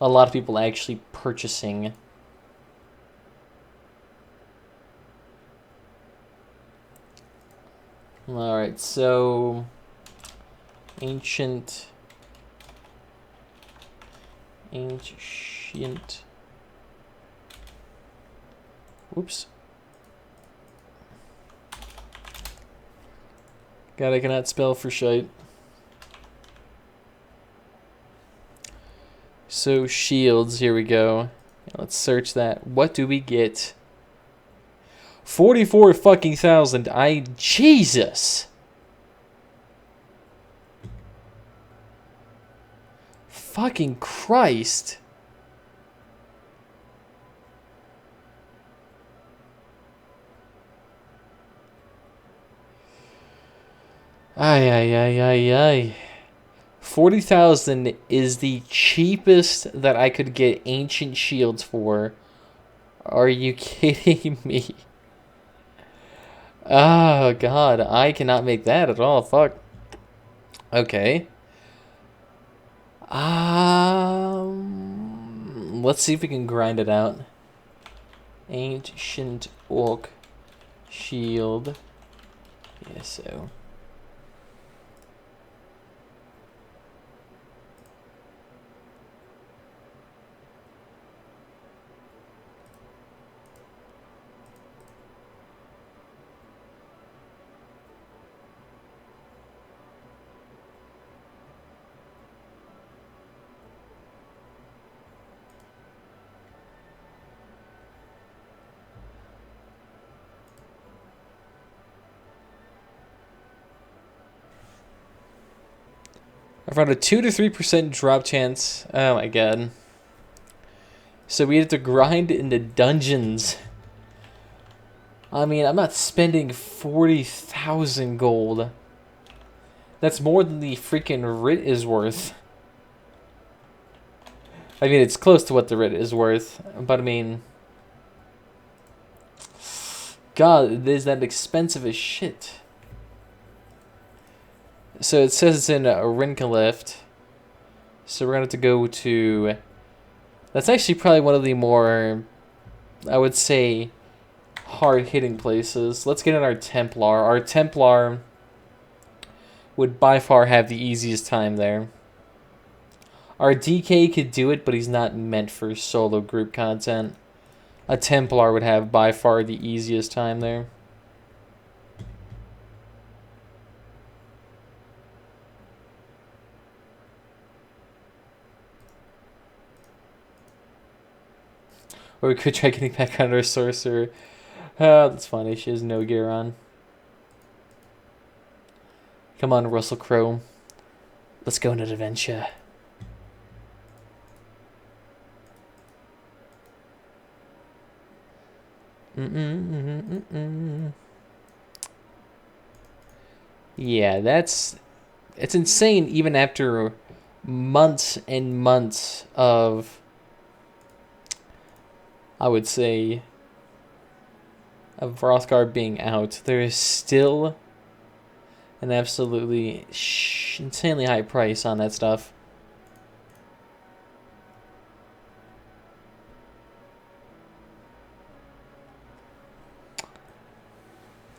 a lot of people actually purchasing. Alright, so ancient. Whoops. God, I cannot spell for shite. So shields, here we go. Let's search that. What do we get? 44 fucking thousand. Jesus. Fucking Christ. Ay, ay, ay, ay, ay. 40,000 is the cheapest that I could get ancient shields for. Are you kidding me? Oh, God. I cannot make that at all. Fuck. Okay. Let's see if we can grind it out. Ancient orc shield. Yeah, so. I found a 2 to 3% drop chance. Oh my god. So we have to grind in the dungeons. I mean, I'm not spending 40,000 gold. That's more than the freaking writ is worth. I mean, it's close to what the writ is worth. But I mean... God, it is that expensive as shit. So it says it's in Rinkelift. So we're going to have to go to... That's actually probably one of the more, I would say, hard-hitting places. Let's get in our Templar. Our Templar would by far have the easiest time there. Our DK could do it, but he's not meant for solo group content. A Templar would have by far the easiest time there. Or we could try getting back on our Sorcerer. Oh, that's funny. She has no gear on. Come on, Russell Crowe. Let's go on an adventure. Yeah, it's insane even after months and months of, I would say, of Hrothgar being out. There is still an absolutely insanely high price on that stuff.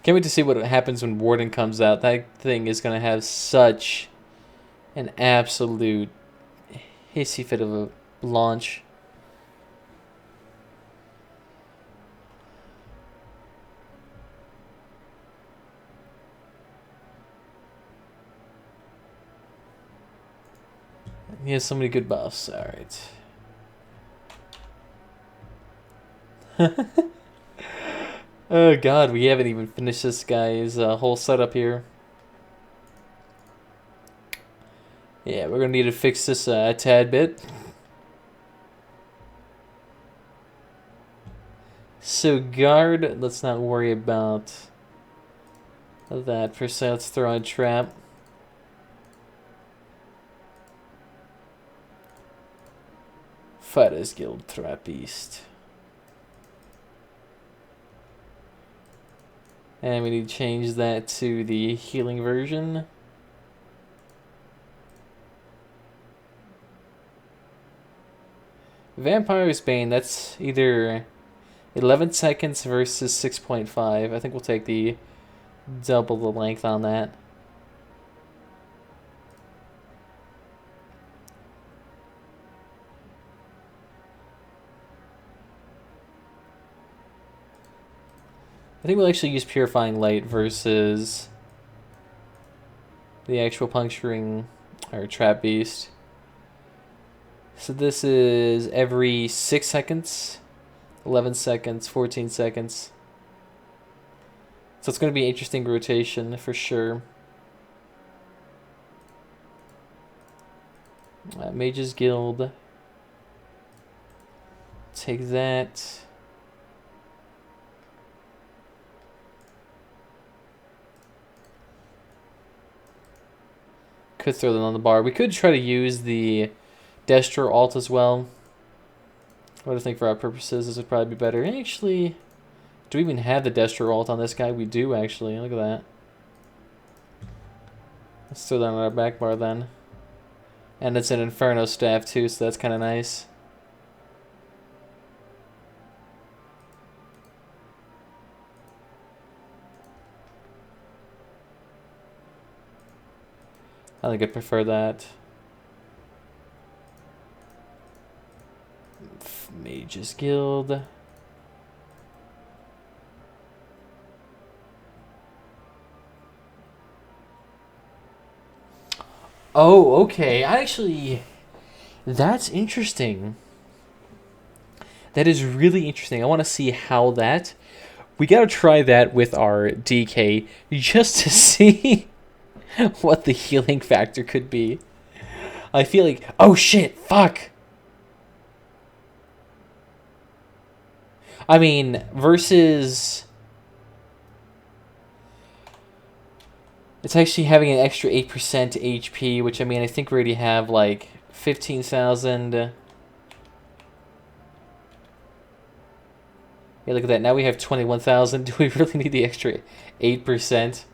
Can't wait to see what happens when Warden comes out. That thing is going to have such an absolute hissy fit of a launch. He has so many good buffs. Alright. Oh god, we haven't even finished this guy's whole setup here. Yeah, we're gonna need to fix this a tad bit. So guard, let's not worry about that per se. Let's throw a trap. Fighters Guild Trappist. And we need to change that to the healing version. Vampire's Bane, that's either 11 seconds versus 6.5. I think we'll take the double the length on that. I think we'll actually use Purifying Light versus the actual Puncturing or Trap Beast. So this is every 6 seconds, 11 seconds, 14 seconds. So it's going to be an interesting rotation for sure. Mages Guild. Take that. Could throw them on the bar. We could try to use the Destro alt as well. What do I think for our purposes? This would probably be better. Actually, do we even have the Destro alt on this guy? We do, actually. Look at that. Let's throw that on our back bar then. And it's an Inferno staff too, so that's kind of nice. I think I'd prefer that. Mages Guild. Oh, okay. That's interesting. That is really interesting. I want to see how that... We got to try that with our DK just to see what the healing factor could be. I feel like... Oh, shit. Fuck. I mean, versus... It's actually having an extra 8% HP, which, I mean, I think we already have, like, 15,000. Yeah, look at that. Now we have 21,000. Do we really need the extra 8%?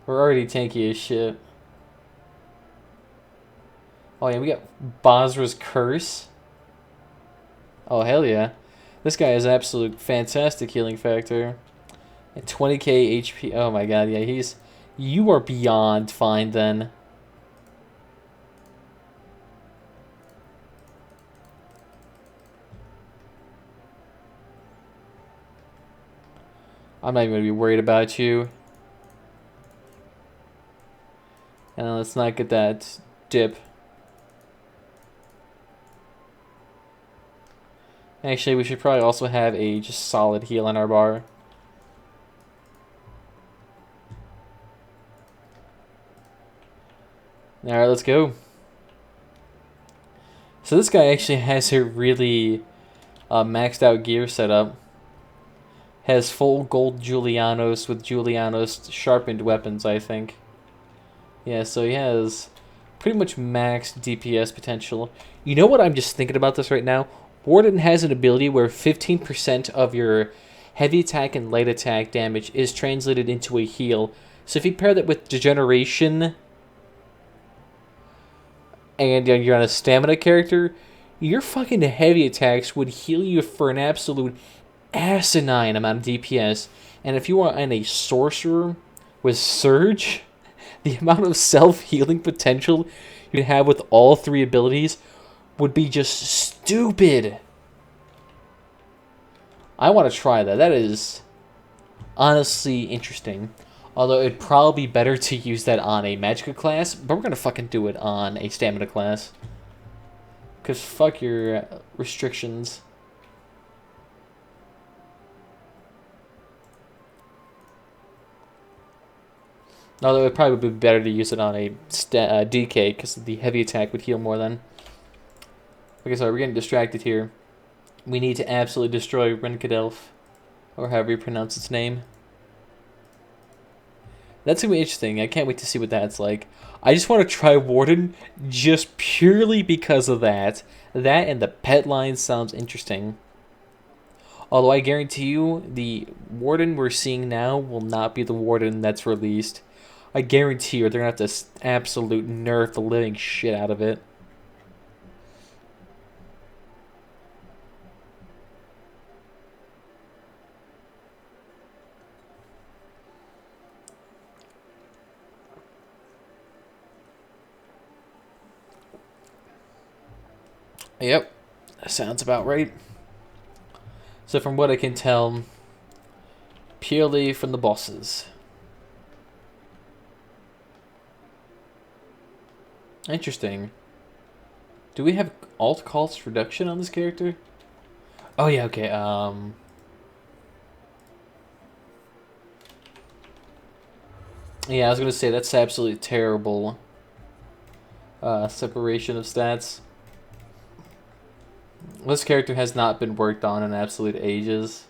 We're already tanky as shit. Oh, yeah, we got Basra's Curse. Oh, hell yeah. This guy has absolute fantastic healing factor. And 20k HP. Oh, my God. Yeah, he's... You are beyond fine, then. I'm not even going to be worried about you. And let's not get that dip. Actually, we should probably also have a just solid heal on our bar. Alright, let's go. So this guy actually has a really maxed out gear setup. Has full gold Julianos with Julianos sharpened weapons, I think. Yeah, so he has pretty much max DPS potential. You know what I'm just thinking about this right now? Warden has an ability where 15% of your heavy attack and light attack damage is translated into a heal. So if you pair that with Degeneration... and you're on a stamina character, your fucking heavy attacks would heal you for an absolute asinine amount of DPS. And if you are on a sorcerer with Surge, the amount of self-healing potential you'd have with all three abilities would be just stupid. I want to try that. That is honestly interesting. Although it'd probably be better to use that on a Magicka class, but we're going to fucking do it on a Stamina class. Because fuck your restrictions. Although it would probably be better to use it on a DK, because the heavy attack would heal more then. Okay, sorry, we're getting distracted here. We need to absolutely destroy Renkadelf, or however you pronounce its name. That's going to be interesting. I can't wait to see what that's like. I just want to try Warden just purely because of that. That and the pet line sounds interesting. Although I guarantee you, the Warden we're seeing now will not be the Warden that's released. I guarantee you they're going to have to absolute nerf the living shit out of it. Yep, that sounds about right. So from what I can tell, purely from the bosses. Interesting. Do we have alt cost reduction on this character? Oh yeah, okay, Yeah, I was gonna say that's absolutely terrible. Separation of stats. This character has not been worked on in absolute ages.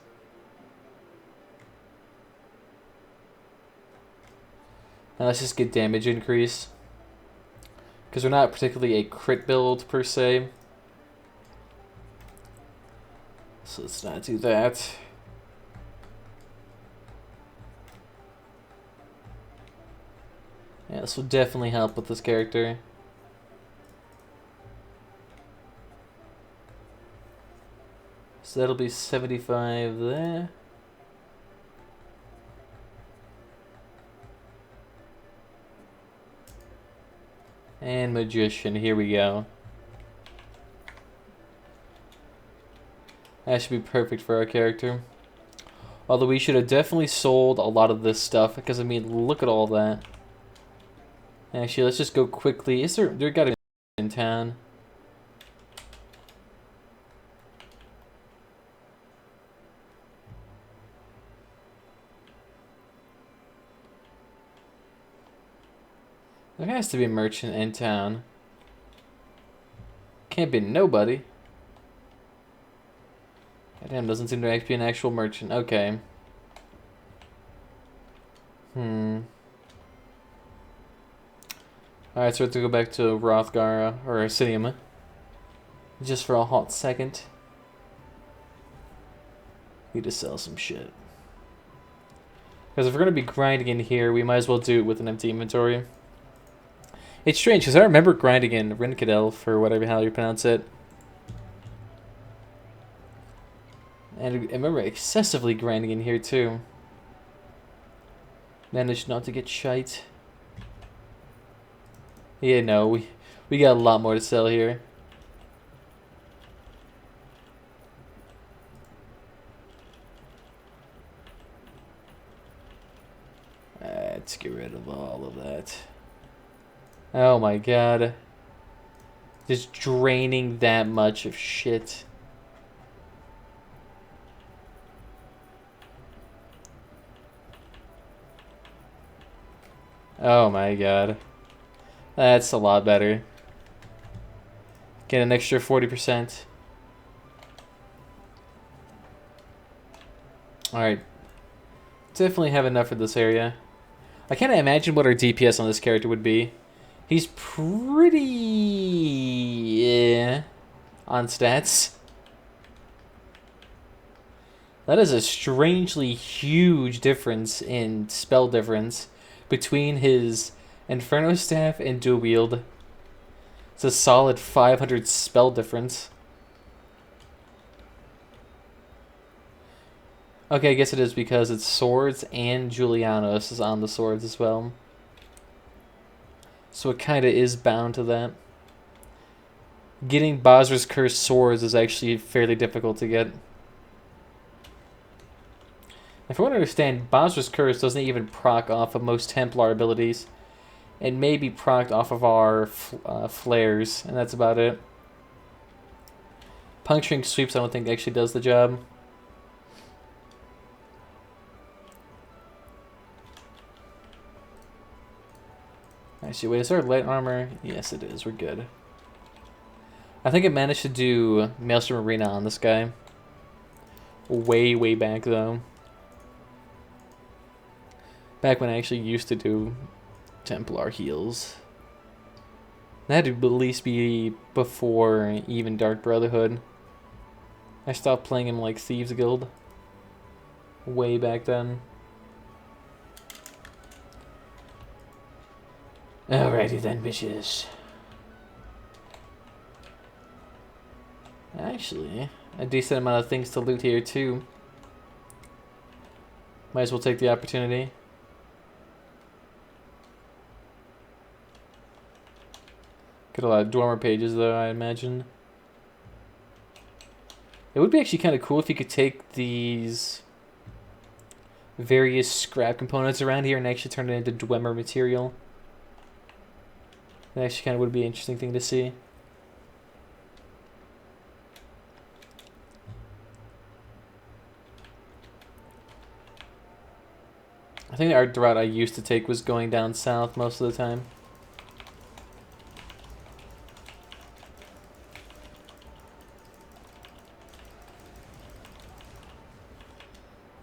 Now let's just get damage increase. Because we're not particularly a crit build per se. So let's not do that. Yeah, this will definitely help with this character. So that'll be 75 there. And Magician, here we go. That should be perfect for our character. Although we should have definitely sold a lot of this stuff, because I mean, look at all that. Actually, let's just go quickly. Is there gotta be in town? There has to be a merchant in town. Can't be nobody. Damn, doesn't seem to be an actual merchant. Okay. Alright, so we have to go back to Rothgar, or Cinium. Just for a hot second. Need to sell some shit. Because if we're going to be grinding in here, we might as well do it with an empty inventory. It's strange, because I remember grinding in Rinkadelf, or whatever how you pronounce it. And I remember excessively grinding in here, too. Managed not to get shite. Yeah, no, we got a lot more to sell here. Let's get rid of all of that. Oh my god. Just draining that much of shit. Oh my god. That's a lot better. Get an extra 40%. Alright. Definitely have enough for this area. I can't imagine what our DPS on this character would be. He's pretty... on stats. That is a strangely huge difference in spell difference between his Inferno Staff and Dual Wield. It's a solid 500 spell difference. Okay, I guess it is because it's swords and Julianos is on the swords as well. So it kind of is bound to that. Getting Basra's Curse swords is actually fairly difficult to get. If I want to understand, Basra's Curse doesn't even proc off of most Templar abilities. It may be procced off of our flares, and that's about it. Puncturing Sweeps I don't think actually does the job. Actually, wait, is there light armor? Yes, it is. We're good. I think I managed to do Maelstrom Arena on this guy. Way, way back, though. Back when I actually used to do Templar heals. That had to at least be before even Dark Brotherhood. I stopped playing him like Thieves Guild. Way back then. Alrighty then, bitches. Actually, a decent amount of things to loot here too. Might as well take the opportunity. Got a lot of Dwemer pages though, I imagine. It would be actually kind of cool if you could take these various scrap components around here and actually turn it into Dwemer material. That actually kind of would be an interesting thing to see. I think the route I used to take was going down south most of the time.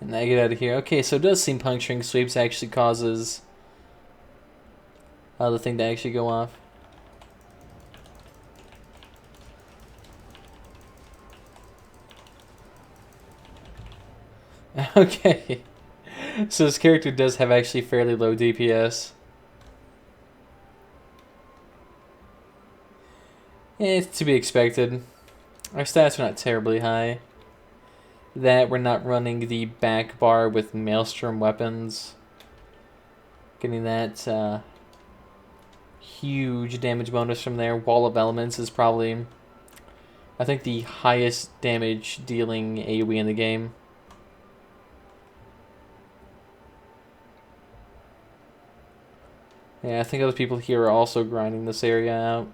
And I get out of here. Okay, so it does seem puncturing sweeps actually causes the thing to actually go off. Okay. So this character does have actually fairly low DPS. It's to be expected. Our stats are not terribly high. That we're not running the back bar with Maelstrom weapons. Getting that huge damage bonus from there. Wall of Elements is probably, I think, the highest damage dealing AoE in the game. Yeah, I think other people here are also grinding this area out.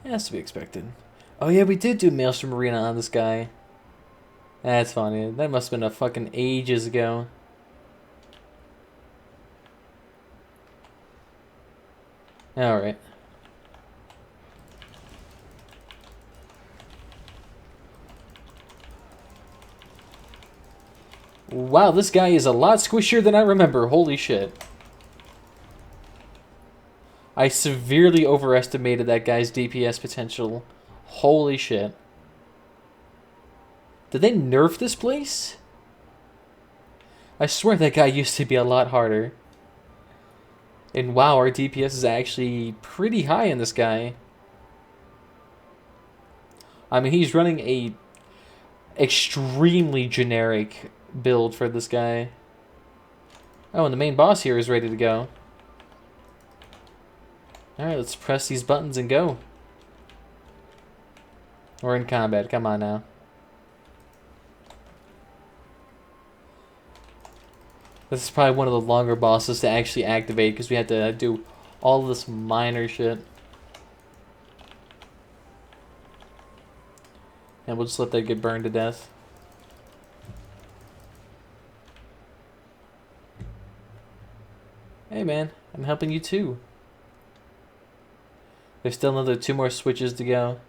Yeah, that's to be expected. Oh yeah, we did do Maelstrom Arena on this guy. That's funny. That must have been a fucking ages ago. Alright. Wow, this guy is a lot squishier than I remember. Holy shit. I severely overestimated that guy's DPS potential. Holy shit. Did they nerf this place? I swear that guy used to be a lot harder. And wow, our DPS is actually pretty high in this guy. I mean, he's running a extremely generic build for this guy. Oh, and the main boss here is ready to go. Alright, let's press these buttons and go. We're in combat, come on now. This is probably one of the longer bosses to actually activate because we had to do all of this minor shit. And we'll just let that get burned to death. Hey man, I'm helping you too. There's still another 2 more switches to go.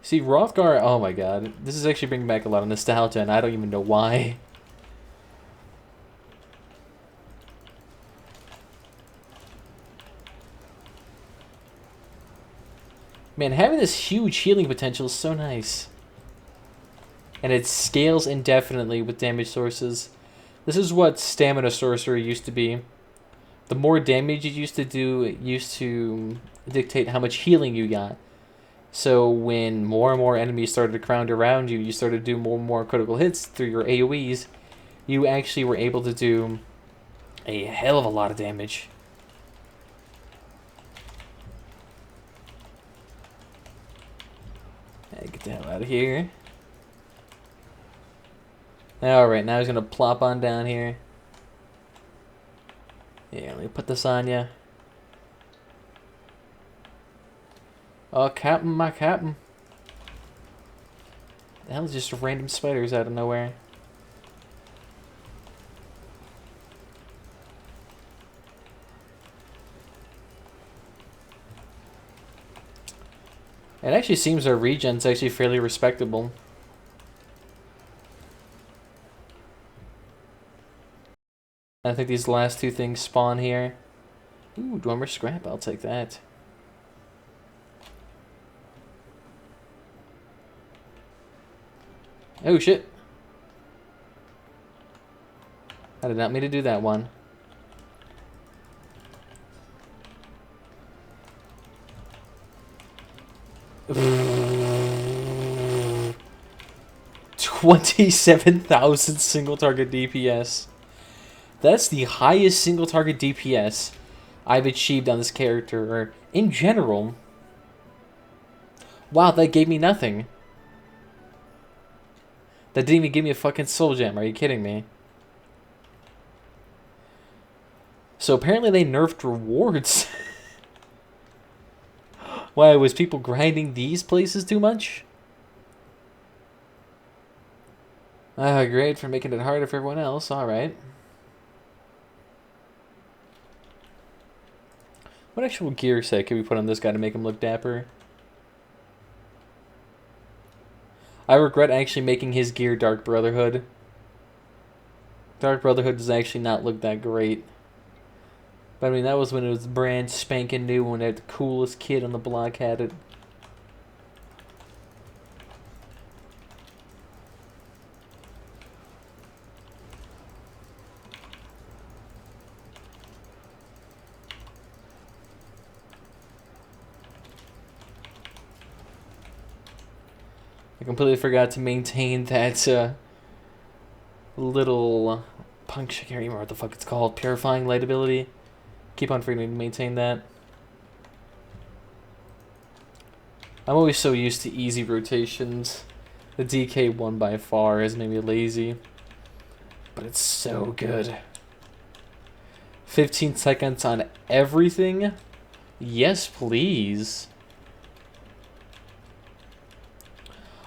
See, Rothgar, oh my god. This is actually bringing back a lot of nostalgia, and I don't even know why. Man, having this huge healing potential is so nice. And it scales indefinitely with damage sources. This is what Stamina Sorcerer used to be. The more damage you used to do, it used to dictate how much healing you got. So when more and more enemies started to crowd around you, you started to do more and more critical hits through your AoEs, you actually were able to do a hell of a lot of damage. Hey, get the hell out of here. Alright, now he's going to plop on down here. Yeah, let me put this on ya. Oh, Captain, my Captain. The hell is just random spiders out of nowhere? It actually seems our regen's actually fairly respectable. I think these last 2 things spawn here. Ooh, Dwemer Scrap, I'll take that. Oh shit. I did not mean to do that one. $27,000 single target DPS. That's the highest single target DPS I've achieved on this character, or in general. Wow, that gave me nothing. That didn't even give me a fucking soul gem. Are you kidding me? So apparently they nerfed rewards. Why, was people grinding these places too much? Ah, great for making it harder for everyone else. Alright. What actual gear set can we put on this guy to make him look dapper? I regret actually making his gear Dark Brotherhood. Dark Brotherhood does actually not look that great. But I mean, that was when it was brand spanking new, when the coolest kid on the block had it. I completely forgot to maintain that little punch. I can't remember what the fuck it's called. Purifying light ability. Keep on forgetting to maintain that. I'm always so used to easy rotations. The DK one by far has made me lazy. But it's so good. 15 seconds on everything? Yes, please.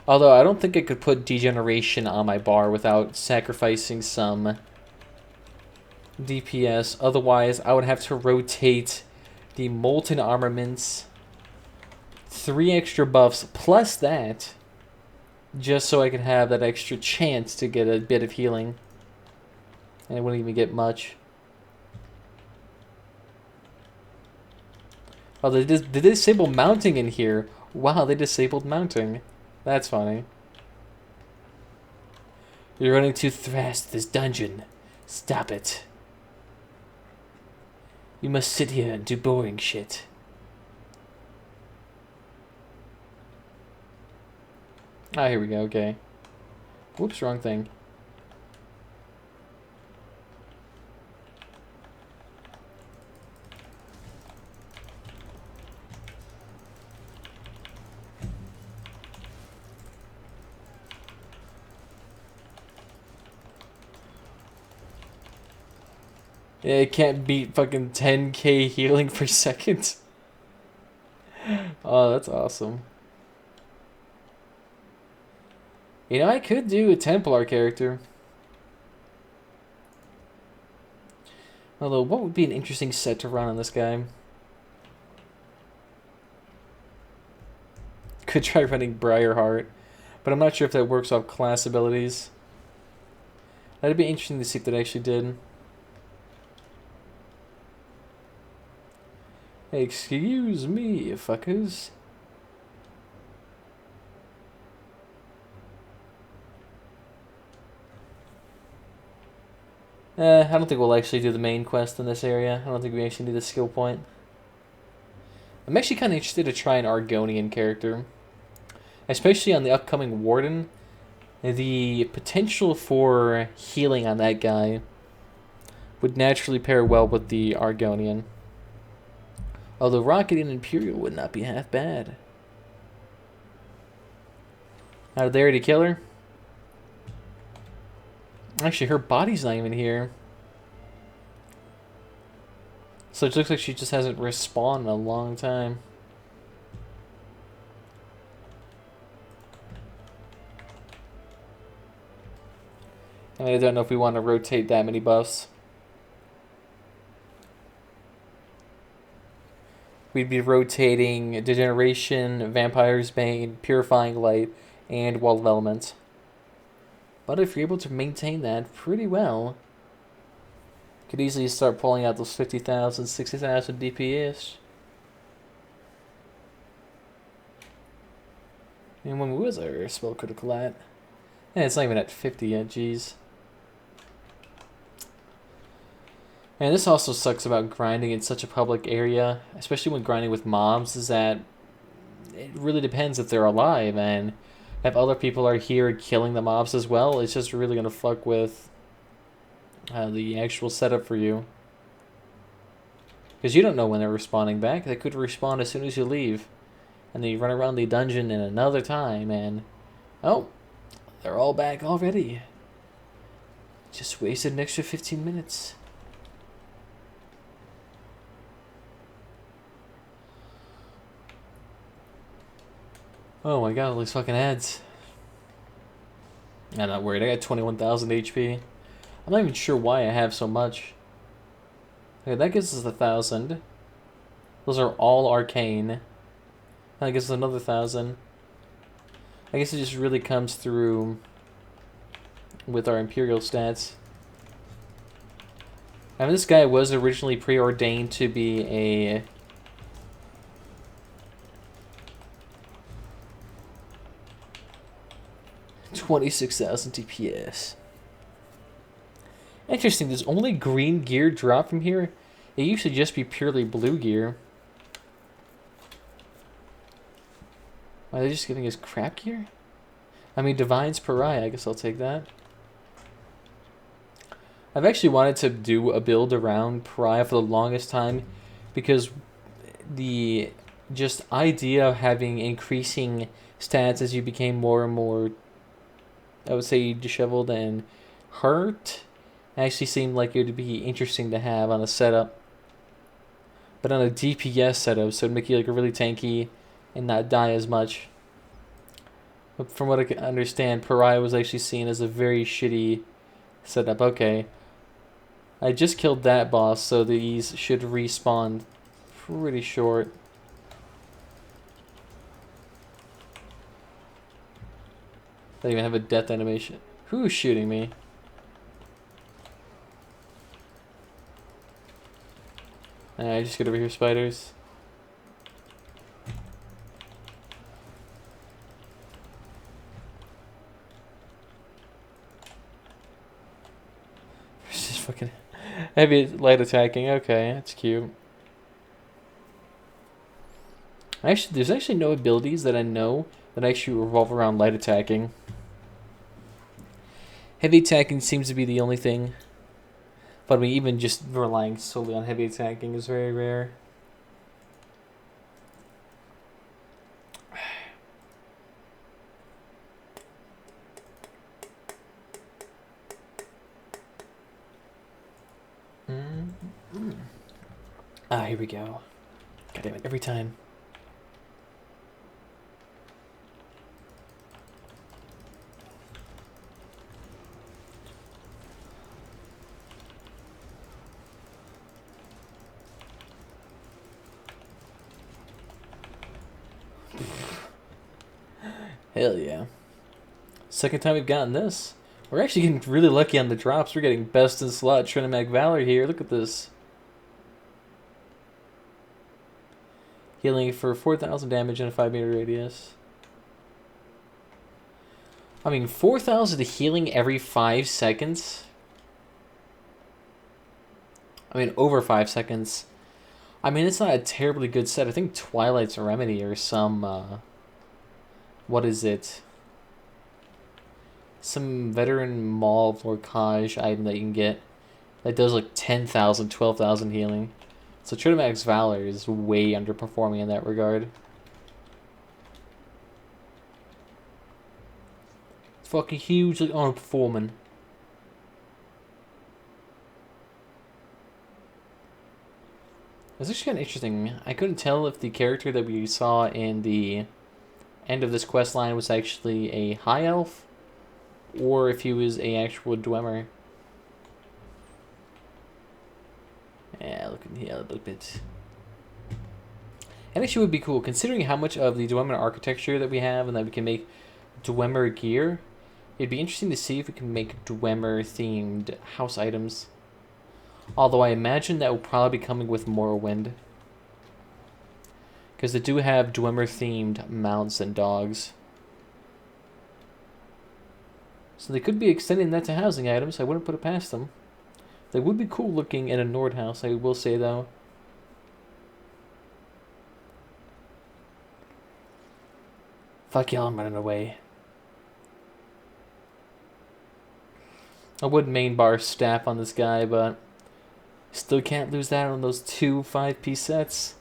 Although I don't think I could put degeneration on my bar without sacrificing some DPS. Otherwise, I would have to rotate the molten armaments, 3 extra buffs plus that, just so I could have that extra chance to get a bit of healing. And I wouldn't even get much. Oh, they disable mounting in here. Wow, they disabled mounting. That's funny. You're running too fast this dungeon. Stop it. You must sit here and do boring shit. Ah, here we go, okay. Whoops, wrong thing. Yeah, it can't beat fucking 10k healing per second. Oh, that's awesome. You know, I could do a Templar character. Although, what would be an interesting set to run on this guy? Could try running Briarheart, but I'm not sure if that works off class abilities. That'd be interesting to see if that actually did. Excuse me, fuckers. I don't think we'll actually do the main quest in this area. I don't think we actually need a skill point. I'm actually kind of interested to try an Argonian character. Especially on the upcoming Warden. The potential for healing on that guy would naturally pair well with the Argonian. Although Rocket and Imperial would not be half bad. How did they already kill her? Actually, her body's not even here. So it looks like she just hasn't respawned in a long time. And I don't know if we want to rotate that many buffs. We'd be rotating Degeneration, Vampire's Bane, Purifying Light, and Wall of Elements. But if you're able to maintain that pretty well, you could easily start pulling out those 50,000, 60,000 DPS. And when was our spell critical at? And it's not even at 50 yet, jeez. And this also sucks about grinding in such a public area, especially when grinding with mobs, is that it really depends if they're alive, and if other people are here killing the mobs as well, it's just really going to fuck with the actual setup for you. Because you don't know when they're respawning back. They could respawn as soon as you leave. And then you run around the dungeon in another time, and oh, they're all back already. Just wasted an extra 15 minutes. Oh my god, all these fucking ads. I'm not worried. I got 21,000 HP. I'm not even sure why I have so much. Okay, that gives us 1,000. Those are all arcane. That gives us another 1,000. I guess it just really comes through with our Imperial stats. I mean, this guy was originally preordained to be a... $26,000 DPS. Interesting, does only green gear drop from here? It used to just be purely blue gear. Are they just giving us crap gear? I mean, Divine's Pariah, I guess I'll take that. I've actually wanted to do a build around Pariah for the longest time because the just idea of having increasing stats as you became more and more, I would say, disheveled and hurt actually seemed like it would be interesting to have on a setup. But on a DPS setup, so it'd make you like really tanky and not die as much. But from what I can understand, Pariah was actually seen as a very shitty setup. Okay. I just killed that boss, so these should respawn pretty short. They even have a death animation. Who's shooting me? Alright, just get over here, spiders. It's just fucking heavy light attacking. Okay, that's cute. Actually, there's actually no abilities that I know that actually revolve around light attacking. Heavy attacking seems to be the only thing. But I mean, even just relying solely on heavy attacking is very rare. Ah, here we go. God damn it, every time. Hell yeah. Second time we've gotten this. We're actually getting really lucky on the drops. We're getting best in slot Trinamac Valor here. Look at this. Healing for 4,000 damage in a 5-meter radius. I mean, 4,000 healing every 5 seconds? I mean, over 5 seconds. I mean, it's not a terribly good set. I think Twilight's Remedy or some, what is it? Some Veteran Mauve or Kaj item that you can get that does like 10,000, 12,000 healing. So Trinamac's Valor is way underperforming in that regard. It's fucking hugely underperforming. It's actually kind of interesting. I couldn't tell if the character that we saw in the end of this quest line was actually a high elf or if he was a actual Dwemer. Yeah, look at a little bit. And actually would be cool, considering how much of the Dwemer architecture that we have and that we can make Dwemer gear. It'd be interesting to see if we can make Dwemer themed house items. Although I imagine that will probably be coming with Morrowind. Because they do have Dwemer themed mounts and dogs. So they could be extending that to housing items. I wouldn't put it past them. They would be cool looking in a Nord house, I will say though. Fuck y'all, I'm running away. I would main bar staff on this guy, but still can't lose that on those 2 5-piece sets.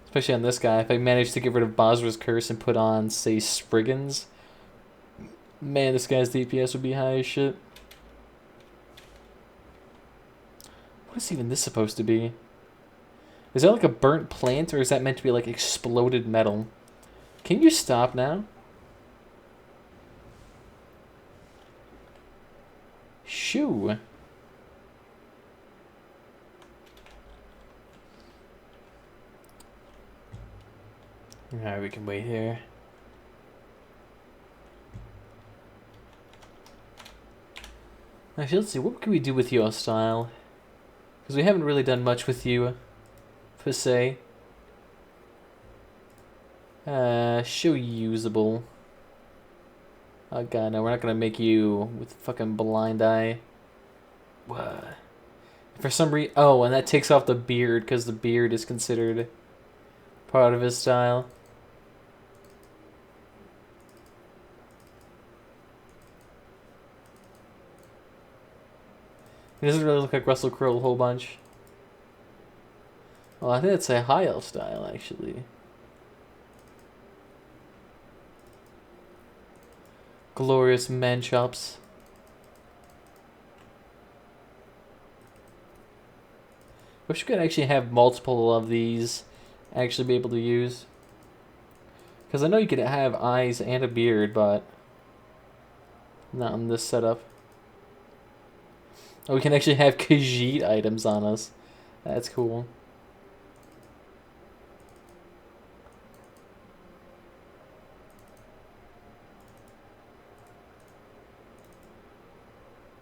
Especially on this guy. If I manage to get rid of Basra's Curse and put on, say, Spriggans, man, this guy's DPS would be high as shit. What is even this supposed to be? Is that like a burnt plant, or is that meant to be like exploded metal? Can you stop now? Shoo. Alright, we can wait here. Actually, let's see. What can we do with your style? Because we haven't really done much with you, per se. Show usable. Oh god, no, we're not gonna make you with fucking blind eye. What? For some reason, oh, and that takes off the beard because the beard is considered part of his style. He doesn't really look like Russell Crowe a whole bunch. Well, I think that's a high elf style, actually. Glorious man chops. Wish we could actually have multiple of these actually be able to use. Because I know you could have eyes and a beard, but not in this setup. Oh, we can actually have Khajiit items on us. That's cool.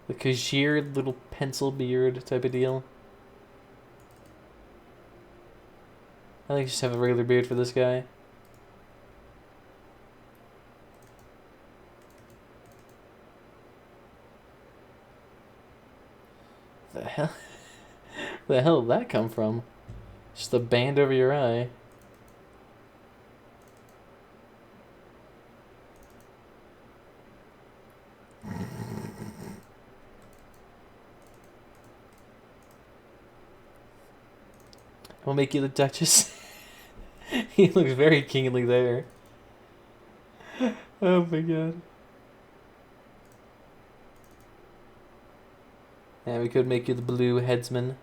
The Khajiit little pencil beard type of deal. I think just have a regular beard for this guy. The hell? Where the hell did that come from? Just a band over your eye. We'll make you the Duchess. He looks very kingly there. Oh my god. Yeah, we could make you the blue headsman.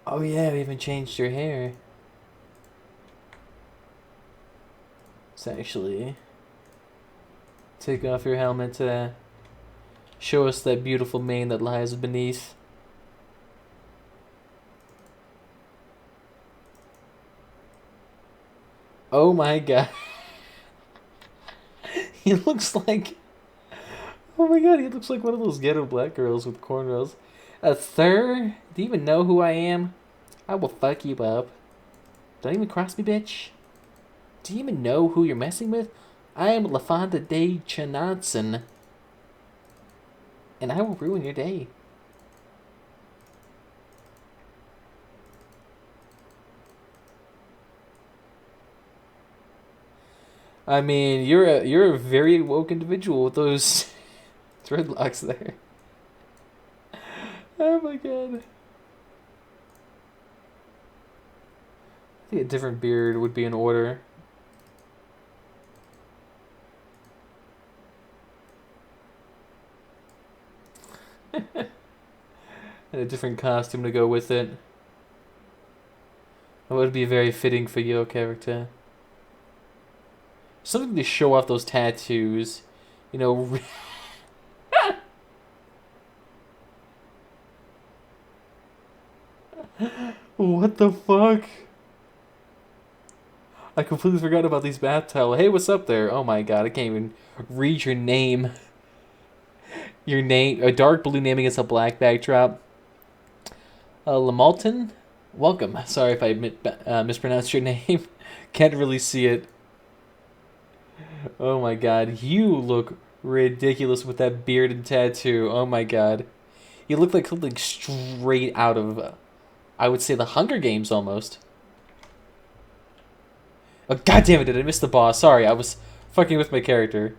Oh yeah, we haven't changed your hair. Let's actually take off your helmet to show us that beautiful mane that lies beneath. Oh my god. He looks like... Oh my god, he looks like one of those ghetto black girls with cornrows. Sir, do you even know who I am? I will fuck you up. Don't even cross me, bitch. Do you even know who you're messing with? I am LaFonda de Chananson. And I will ruin your day. I mean, you're a very woke individual with those dreadlocks there. Oh my god. I think a different beard would be in order. And a different costume to go with it. That would be very fitting for your character. Something to show off those tattoos. You know... What the fuck? I completely forgot about these bath towels. Hey, what's up there? Oh my god, I can't even read your name. Your name, a dark blue name against a black backdrop. Lamalton? Welcome. Sorry if I mispronounced your name. Can't really see it. Oh my god, you look ridiculous with that beard and tattoo. Oh my god. You look like something straight out of, I would say, the Hunger Games almost. Oh god damn it, did I miss the boss? Sorry, I was fucking with my character.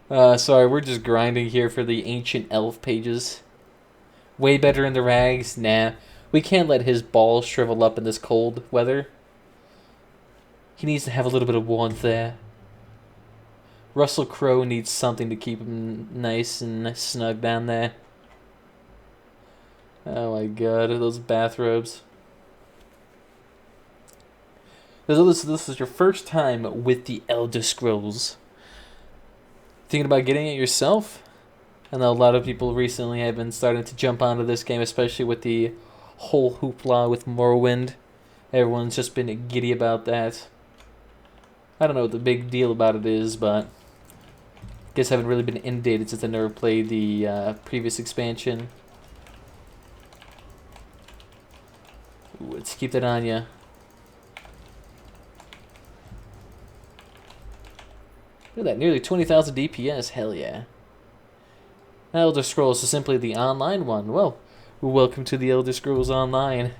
Sorry, we're just grinding here for the ancient elf pages. Way better in the rags? Nah. We can't let his balls shrivel up in this cold weather. He needs to have a little bit of warmth there. Russell Crowe needs something to keep him nice and snug down there. Oh my god, those bathrobes. This is your first time with the Elder Scrolls. Thinking about getting it yourself? I know a lot of people recently have been starting to jump onto this game, especially with the whole hoopla with Morrowind. Everyone's just been giddy about that. I don't know what the big deal about it is, but I guess I haven't really been inundated since I never played the previous expansion. Ooh, let's keep that on ya. Look at that, nearly 20,000 DPS, hell yeah. Elder Scrolls is simply the online one. Well, welcome to the Elder Scrolls Online.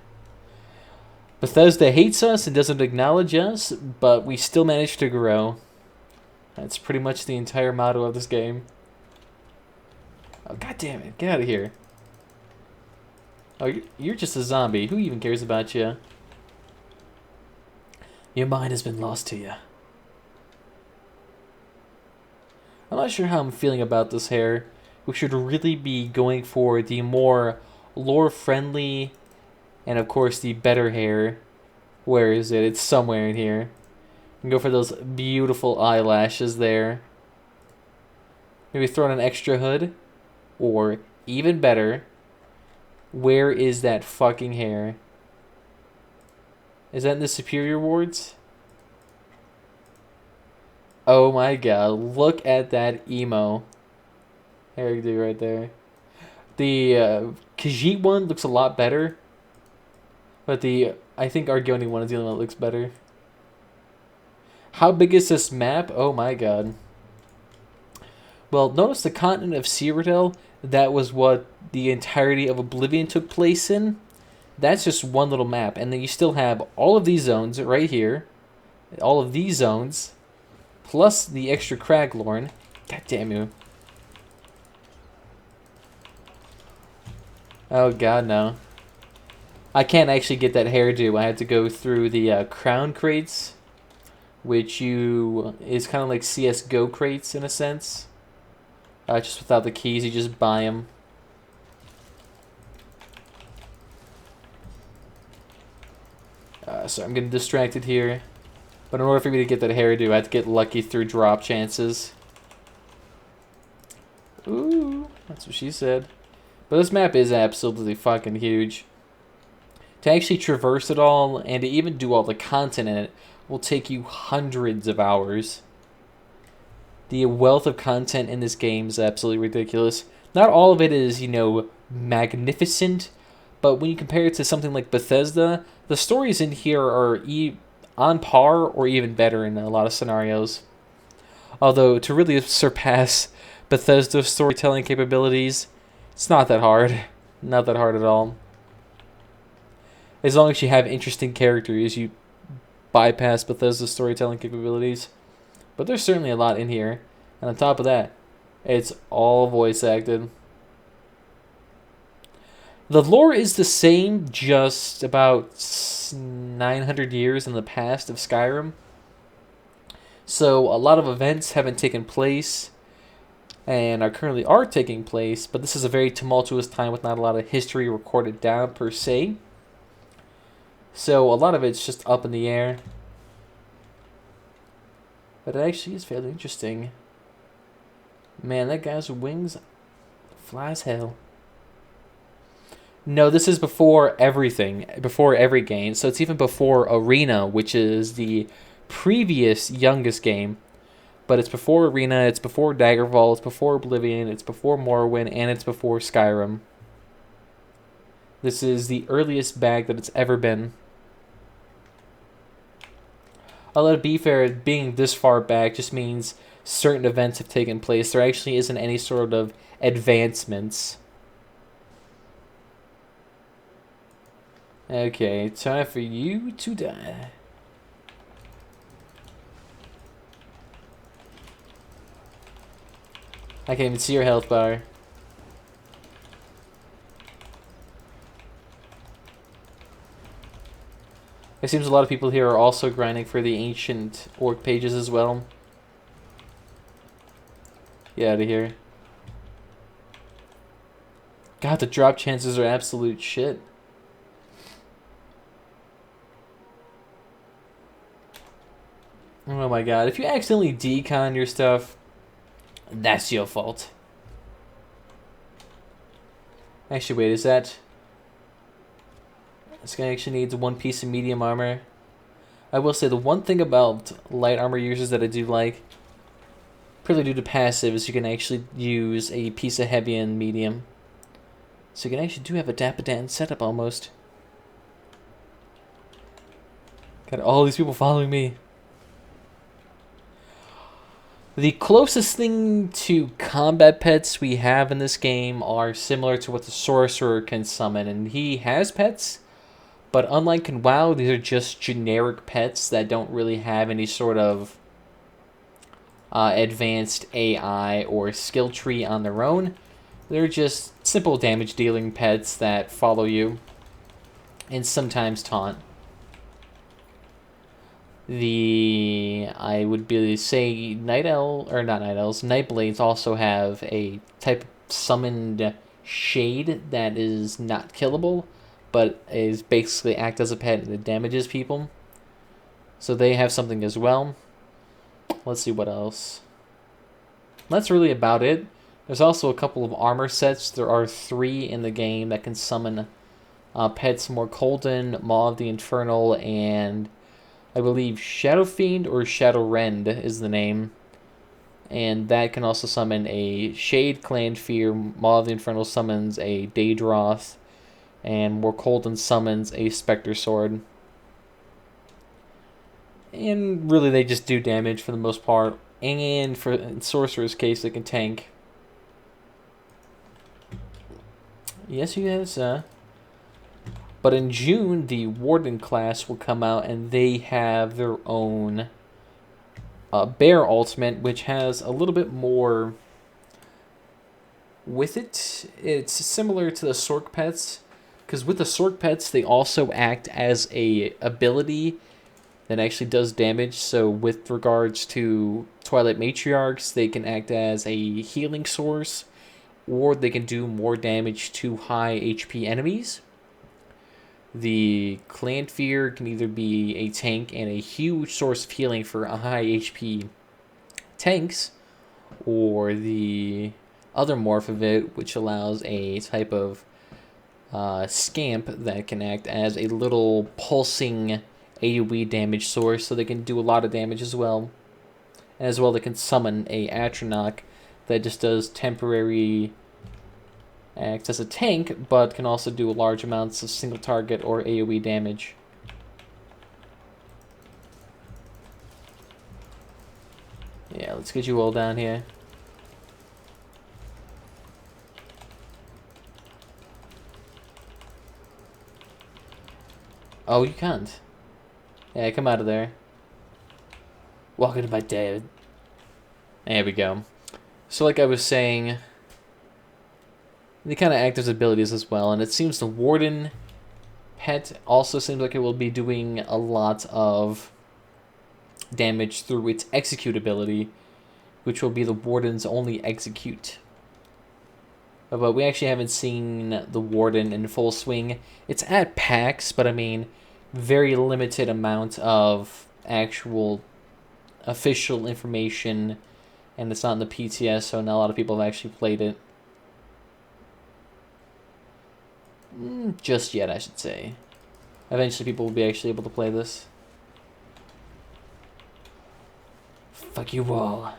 Bethesda hates us and doesn't acknowledge us, but we still manage to grow. That's pretty much the entire motto of this game. Oh, god damn it, get out of here. Oh, you're just a zombie. Who even cares about you? Your mind has been lost to you. I'm not sure how I'm feeling about this hair. We should really be going for the more lore-friendly and, of course, the better hair. Where is it? It's somewhere in here. And go for those beautiful eyelashes there. Maybe throw on an extra hood. Or, even better, where is that fucking hair? Is that in the superior wards? Oh my god, look at that emo hairdo right there. The Khajiit one looks a lot better. But I think Argonian one is the only one that looks better. How big is this map? Oh my god. Well, notice the continent of Cyrodiil. That was what the entirety of Oblivion took place in. That's just one little map. And then you still have all of these zones right here. All of these zones. Plus the extra Craglorn. God damn you. Oh god, no. I can't actually get that hairdo. I had to go through the crown crates. Which is kind of like CSGO crates in a sense. Just without the keys, you just buy them. So I'm getting distracted here. But in order for me to get that hairdo, I had to get lucky through drop chances. Ooh, that's what she said. But this map is absolutely fucking huge. To actually traverse it all, and to even do all the content in it, will take you hundreds of hours. The wealth of content in this game is absolutely ridiculous. Not all of it is, magnificent, but when you compare it to something like Bethesda, the stories in here are on par or even better in a lot of scenarios. Although, to really surpass Bethesda's storytelling capabilities, it's not that hard. Not that hard at all. As long as you have interesting characters, you bypass Bethesda's storytelling capabilities. But there's certainly a lot in here. And on top of that, it's all voice acted. The lore is the same, just about 900 years in the past of Skyrim. So a lot of events haven't taken place and currently are taking place, but this is a very tumultuous time with not a lot of history recorded down per se. So a lot of it's just up in the air. But it actually is fairly interesting. Man, that guy's wings fly as hell. No, this is before everything. Before every game. So it's even before Arena, which is the previous youngest game. But it's before Arena, it's before Daggerfall, it's before Oblivion, it's before Morrowind, and it's before Skyrim. This is the earliest bag that it's ever been. Although to be fair, being this far back just means certain events have taken place. There actually isn't any sort of advancements. Okay, time for you to die. I can't even see your health bar. It seems a lot of people here are also grinding for the ancient orc pages as well. Get out of here. God, the drop chances are absolute shit. Oh my god, if you accidentally decon your stuff, that's your fault. Actually, wait, is that... This guy actually needs one piece of medium armor. I will say the one thing about light armor users that I do like, purely due to passive, is you can actually use a piece of heavy and medium. So you can actually do have a Dapadan setup almost. Got all these people following me. The closest thing to combat pets we have in this game are similar to what the sorcerer can summon, and he has pets, but unlike in WoW, these are just generic pets that don't really have any sort of advanced AI or skill tree on their own. They're just simple damage dealing pets that follow you and sometimes taunt. I would be say Night Elves Nightblades also have a type of summoned shade that is not killable, but is basically act as a pet and it damages people. So they have something as well. Let's see what else. That's really about it. There's also a couple of armor sets. There are 3 in the game that can summon pets: Morkolden, Maw of the Infernal, and I believe Shadow Fiend or Shadow Rend is the name. And that can also summon a Shade Clanfear. Maw of the Infernal summons a Daedroth, and Morkolden summons a Spectre Sword. And really they just do damage for the most part. And for in Sorcerer's case, they can tank. Yes, you guys. But in June, the Warden class will come out, and they have their own Bear Ultimate, which has a little bit more with it. It's similar to the Sorc Pets, because with the Sorc Pets, they also act as a ability that actually does damage. So with regards to Twilight Matriarchs, they can act as a healing source, or they can do more damage to high HP enemies. The Clanfear can either be a tank and a huge source of healing for high HP tanks, or the other morph of it, which allows a type of scamp that can act as a little pulsing AoE damage source, so they can do a lot of damage as well. And as well, they can summon a Atronach that just does temporary... acts as a tank, but can also do large amounts of single target or AoE damage. Yeah, let's get you all down here. Oh, you can't. Yeah, come out of there. Welcome to my day. There we go. So like I was saying, they kind of act as abilities as well, and it seems the Warden pet also seems like it will be doing a lot of damage through its execute ability, which will be the Warden's only execute. But we actually haven't seen the Warden in full swing. It's at PAX, but I mean, very limited amount of actual official information, and it's not in the PTS, so not a lot of people have actually played it. Just yet, I should say. Eventually people will be actually able to play this. Fuck you all.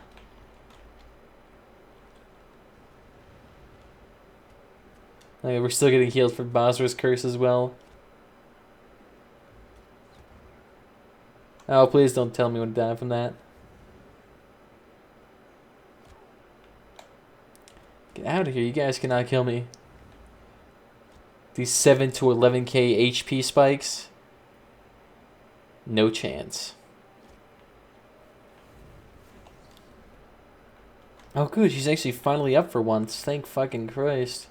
Okay, we're still getting healed from Basra's curse as well. Oh, please don't tell me when to die from that. Get out of here, you guys cannot kill me. These 7 to 11k HP spikes. No chance. Oh good, she's actually finally up for once. Thank fucking Christ.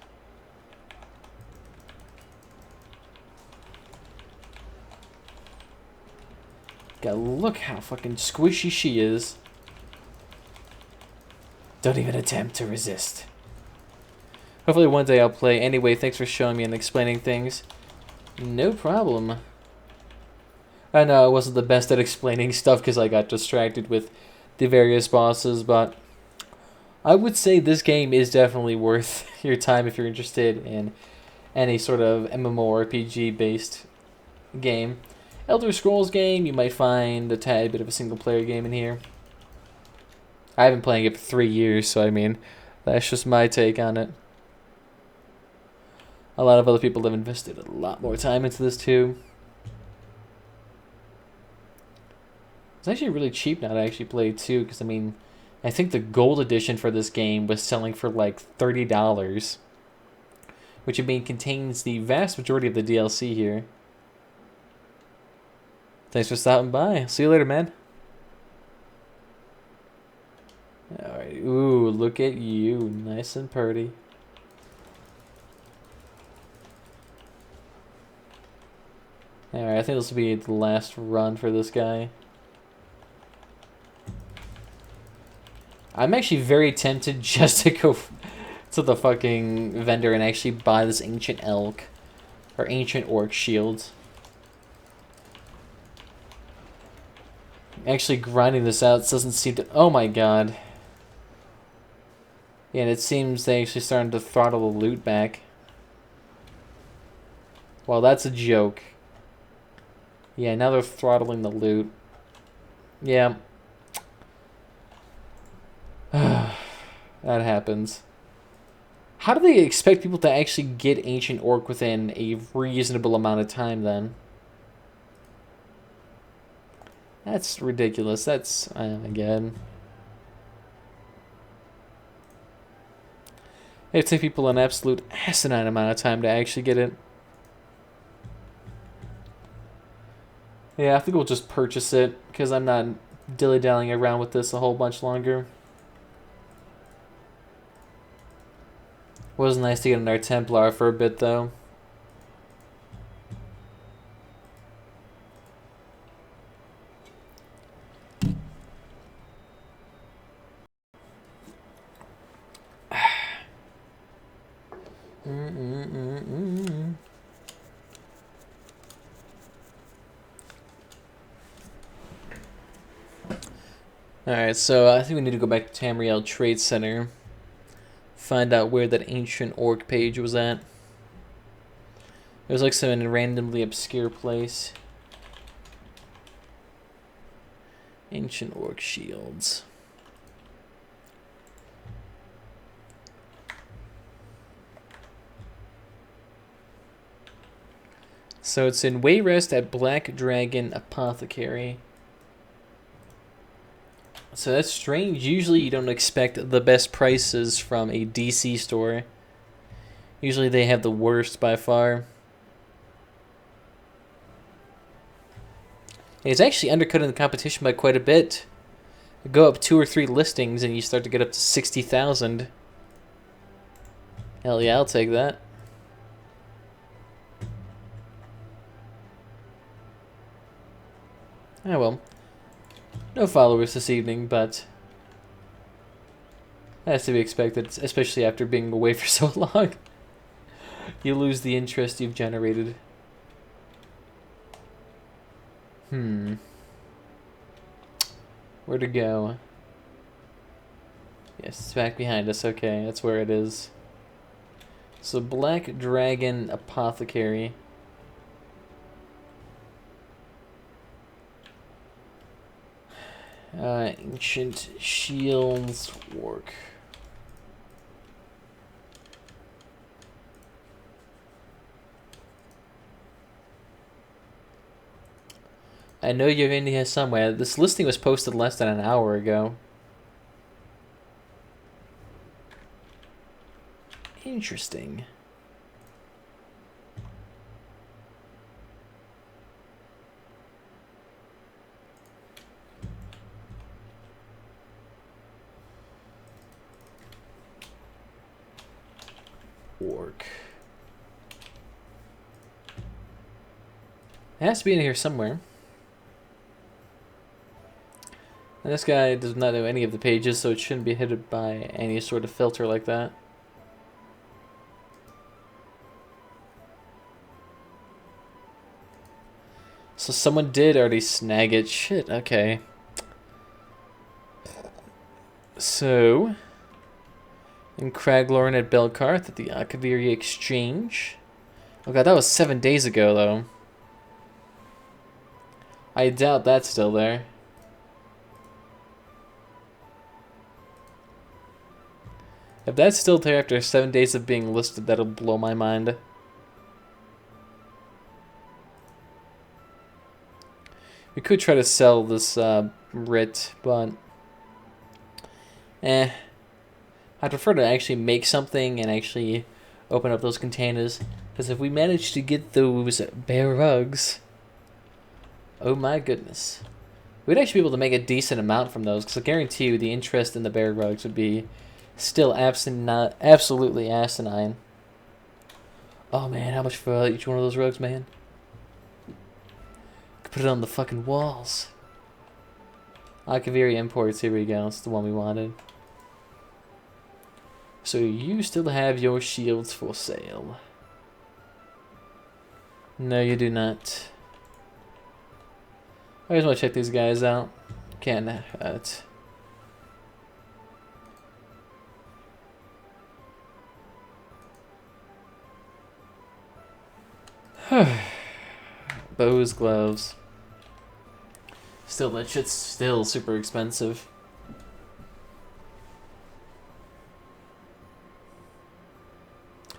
God, look how fucking squishy she is. Don't even attempt to resist. Hopefully one day I'll play. Anyway, thanks for showing me and explaining things. No problem. I know I wasn't the best at explaining stuff because I got distracted with the various bosses, but I would say this game is definitely worth your time if you're interested in any sort of MMORPG based game. Elder Scrolls game, you might find a tad bit of a single player game in here. I haven't been playing it for 3 years, so I mean, that's just my take on it. A lot of other people have invested a lot more time into this too. It's actually really cheap now to actually play too, because I mean, I think the gold edition for this game was selling for like $30, which I mean contains the vast majority of the DLC here. Thanks for stopping by. See you later, man. Alright, ooh, look at you. Nice and pretty. Alright, I think this will be the last run for this guy. I'm actually very tempted just to go to the fucking vendor and actually buy this ancient elk or ancient orc shield. Actually grinding this out doesn't seem to... Oh my god. Yeah, and it seems they actually starting to throttle the loot back. Well, that's a joke. Yeah, now they're throttling the loot. Yeah. That happens. How do they expect people to actually get Ancient Orc within a reasonable amount of time, then? That's ridiculous. That's, again... It take people an absolute asinine amount of time to actually get it. Yeah, I think we'll just purchase it, because I'm not dilly-dallying around with this a whole bunch longer. Was nice to get another Templar for a bit, though. Alright, so I think we need to go back to Tamriel Trade Center. Find out where that ancient orc page was at. It was like some randomly obscure place. Ancient orc shields. So it's in Wayrest at Black Dragon Apothecary. So that's strange. Usually you don't expect the best prices from a DC store. Usually they have the worst by far. And it's actually undercutting the competition by quite a bit. You go up 2 or 3 listings and you start to get up to 60,000. Hell yeah, I'll take that. Ah well. No followers this evening, but that's to be expected, especially after being away for so long. You lose the interest you've generated. Where to go? Yes, it's back behind us. Okay, that's where it is. So, Black Dragon Apothecary. Ancient Shields Work. I know you're in here somewhere. This listing was posted less than an hour ago. Interesting. Orc. It has to be in here somewhere. And this guy does not know any of the pages, so it shouldn't be hit by any sort of filter like that. So someone did already snag it. Shit, okay. So, in Craglorn at Belkarth at the Akaviri Exchange. Oh god, that was 7 days ago, though. I doubt that's still there. If that's still there after 7 days of being listed, that'll blow my mind. We could try to sell this writ, but I'd prefer to actually make something and actually open up those containers. Because if we manage to get those bear rugs, oh my goodness. We'd actually be able to make a decent amount from those. Because I guarantee you the interest in the bear rugs would be still absolutely asinine. Oh man, how much for each one of those rugs, man? Could put it on the fucking walls. Akaviri Imports, here we go. It's the one we wanted. So you still have your shields for sale. No, you do not. I just want to check these guys out. Can't hurt. Bows, gloves. Still, that shit's still super expensive.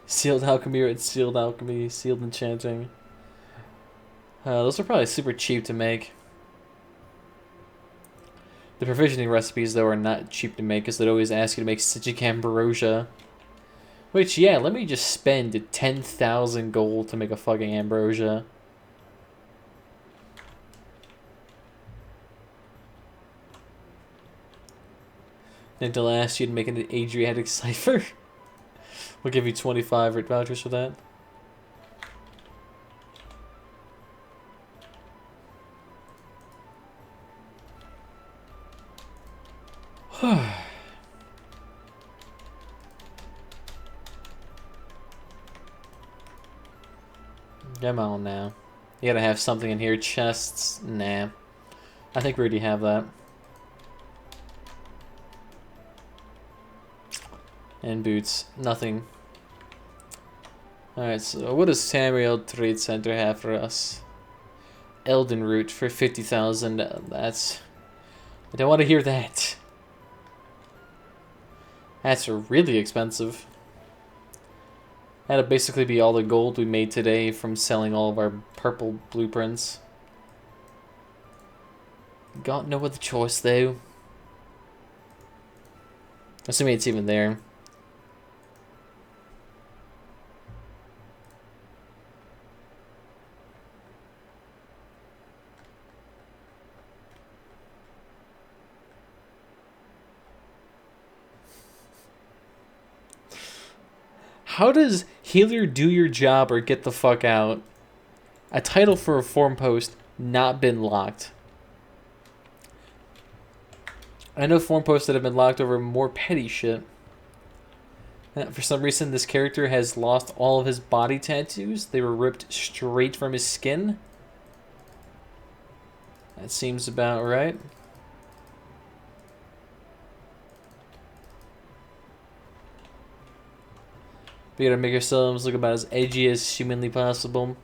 Sealed alchemy or sealed alchemy, sealed enchanting. Those are probably super cheap to make. The provisioning recipes, though, are not cheap to make because they'd always ask you to make Citric Ambrosia. Which, yeah, let me just spend 10,000 gold to make a fucking Ambrosia. Then they'll ask you to make an Adriatic cipher. We'll give you 25 vouchers for that. Come on now. You gotta have something in here. Chests? Nah. I think we already have that. And boots. Nothing. Alright, so what does Tamriel Trade Center have for us? Elden Root for 50,000. That's... I don't want to hear that. That's really expensive. That'd basically be all the gold we made today from selling all of our purple blueprints. Got no other choice, though. Assuming it's even there. How does Healer Do Your Job or Get the Fuck Out? A title for a forum post not been locked. I know forum posts that have been locked over more petty shit. For some reason, this character has lost all of his body tattoos. They were ripped straight from his skin. That seems about right. We gotta make ourselves look about as edgy as humanly possible.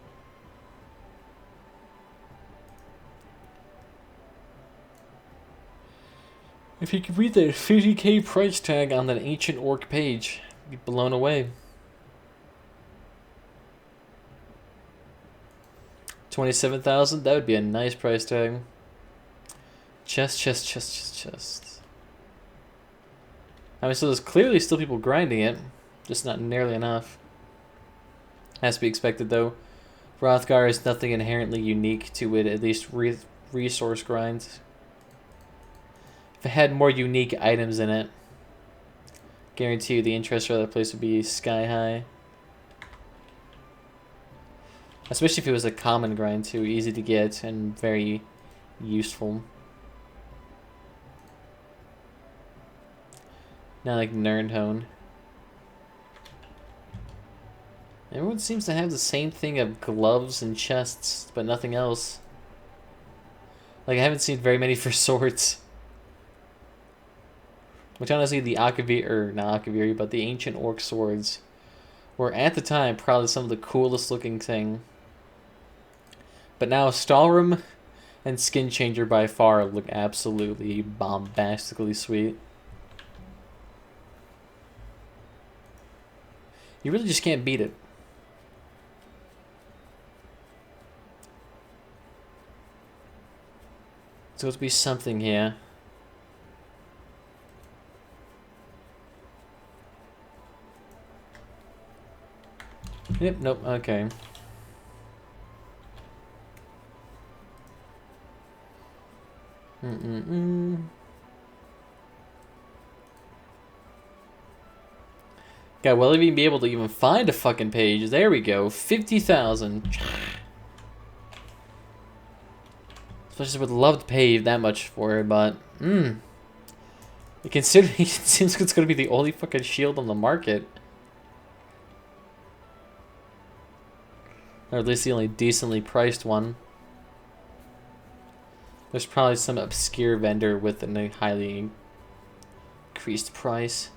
If you could read the 50k price tag on that ancient orc page, you'd be blown away. 27,000? That would be a nice price tag. Chest. I mean, so there's clearly still people grinding it. Just not nearly enough. Has to be expected, though. Hrothgar has nothing inherently unique to it, at least resource grinds. If it had more unique items in it, guarantee you the interest for that place would be sky high. Especially if it was a common grind, too. Easy to get and very useful. Not like Nirnhone. Everyone seems to have the same thing of gloves and chests, but nothing else. Like, I haven't seen very many for swords. Which honestly, the Akaviri, or not Akaviri, but the ancient orc swords were at the time probably some of the coolest looking thing. But now Stalrim and Skin Changer by far look absolutely bombastically sweet. You really just can't beat it. So it's be something here. Yep, nope, okay. God, will I even be able to even find a fucking page? There we go, 50,000. Especially would love to pay that much for it, but considering it seems like it's gonna be the only fucking shield on the market. Or at least the only decently priced one. There's probably some obscure vendor with a highly increased price.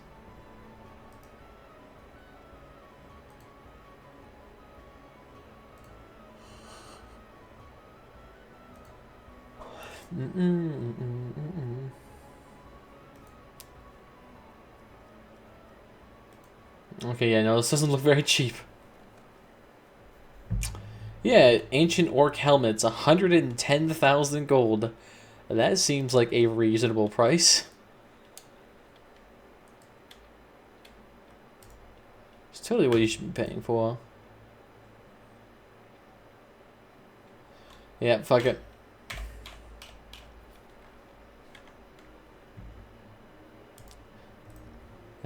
Okay, yeah, no, this doesn't look very cheap. Yeah, ancient orc helmets, 110,000 gold. That seems like a reasonable price. It's totally what you should be paying for. Yeah, fuck it.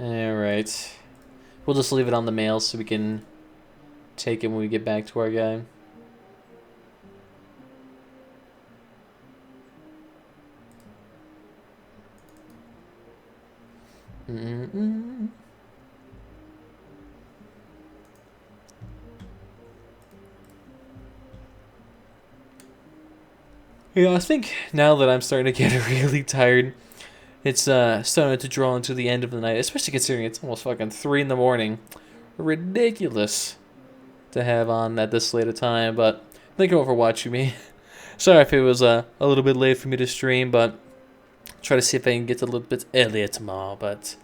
Alright. We'll just leave it on the mail so we can take it when we get back to our guy. Yeah, I think now that I'm starting to get really tired, it's starting to draw into the end of the night, especially considering it's almost fucking 3 in the morning. Ridiculous to have on at this late a time, but thank you all for watching me. Sorry if it was a little bit late for me to stream, but try to see if I can get a little bit earlier tomorrow, but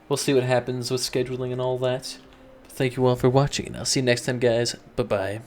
we'll see what happens with scheduling and all that. Thank you all for watching, and I'll see you next time, guys. Bye-bye.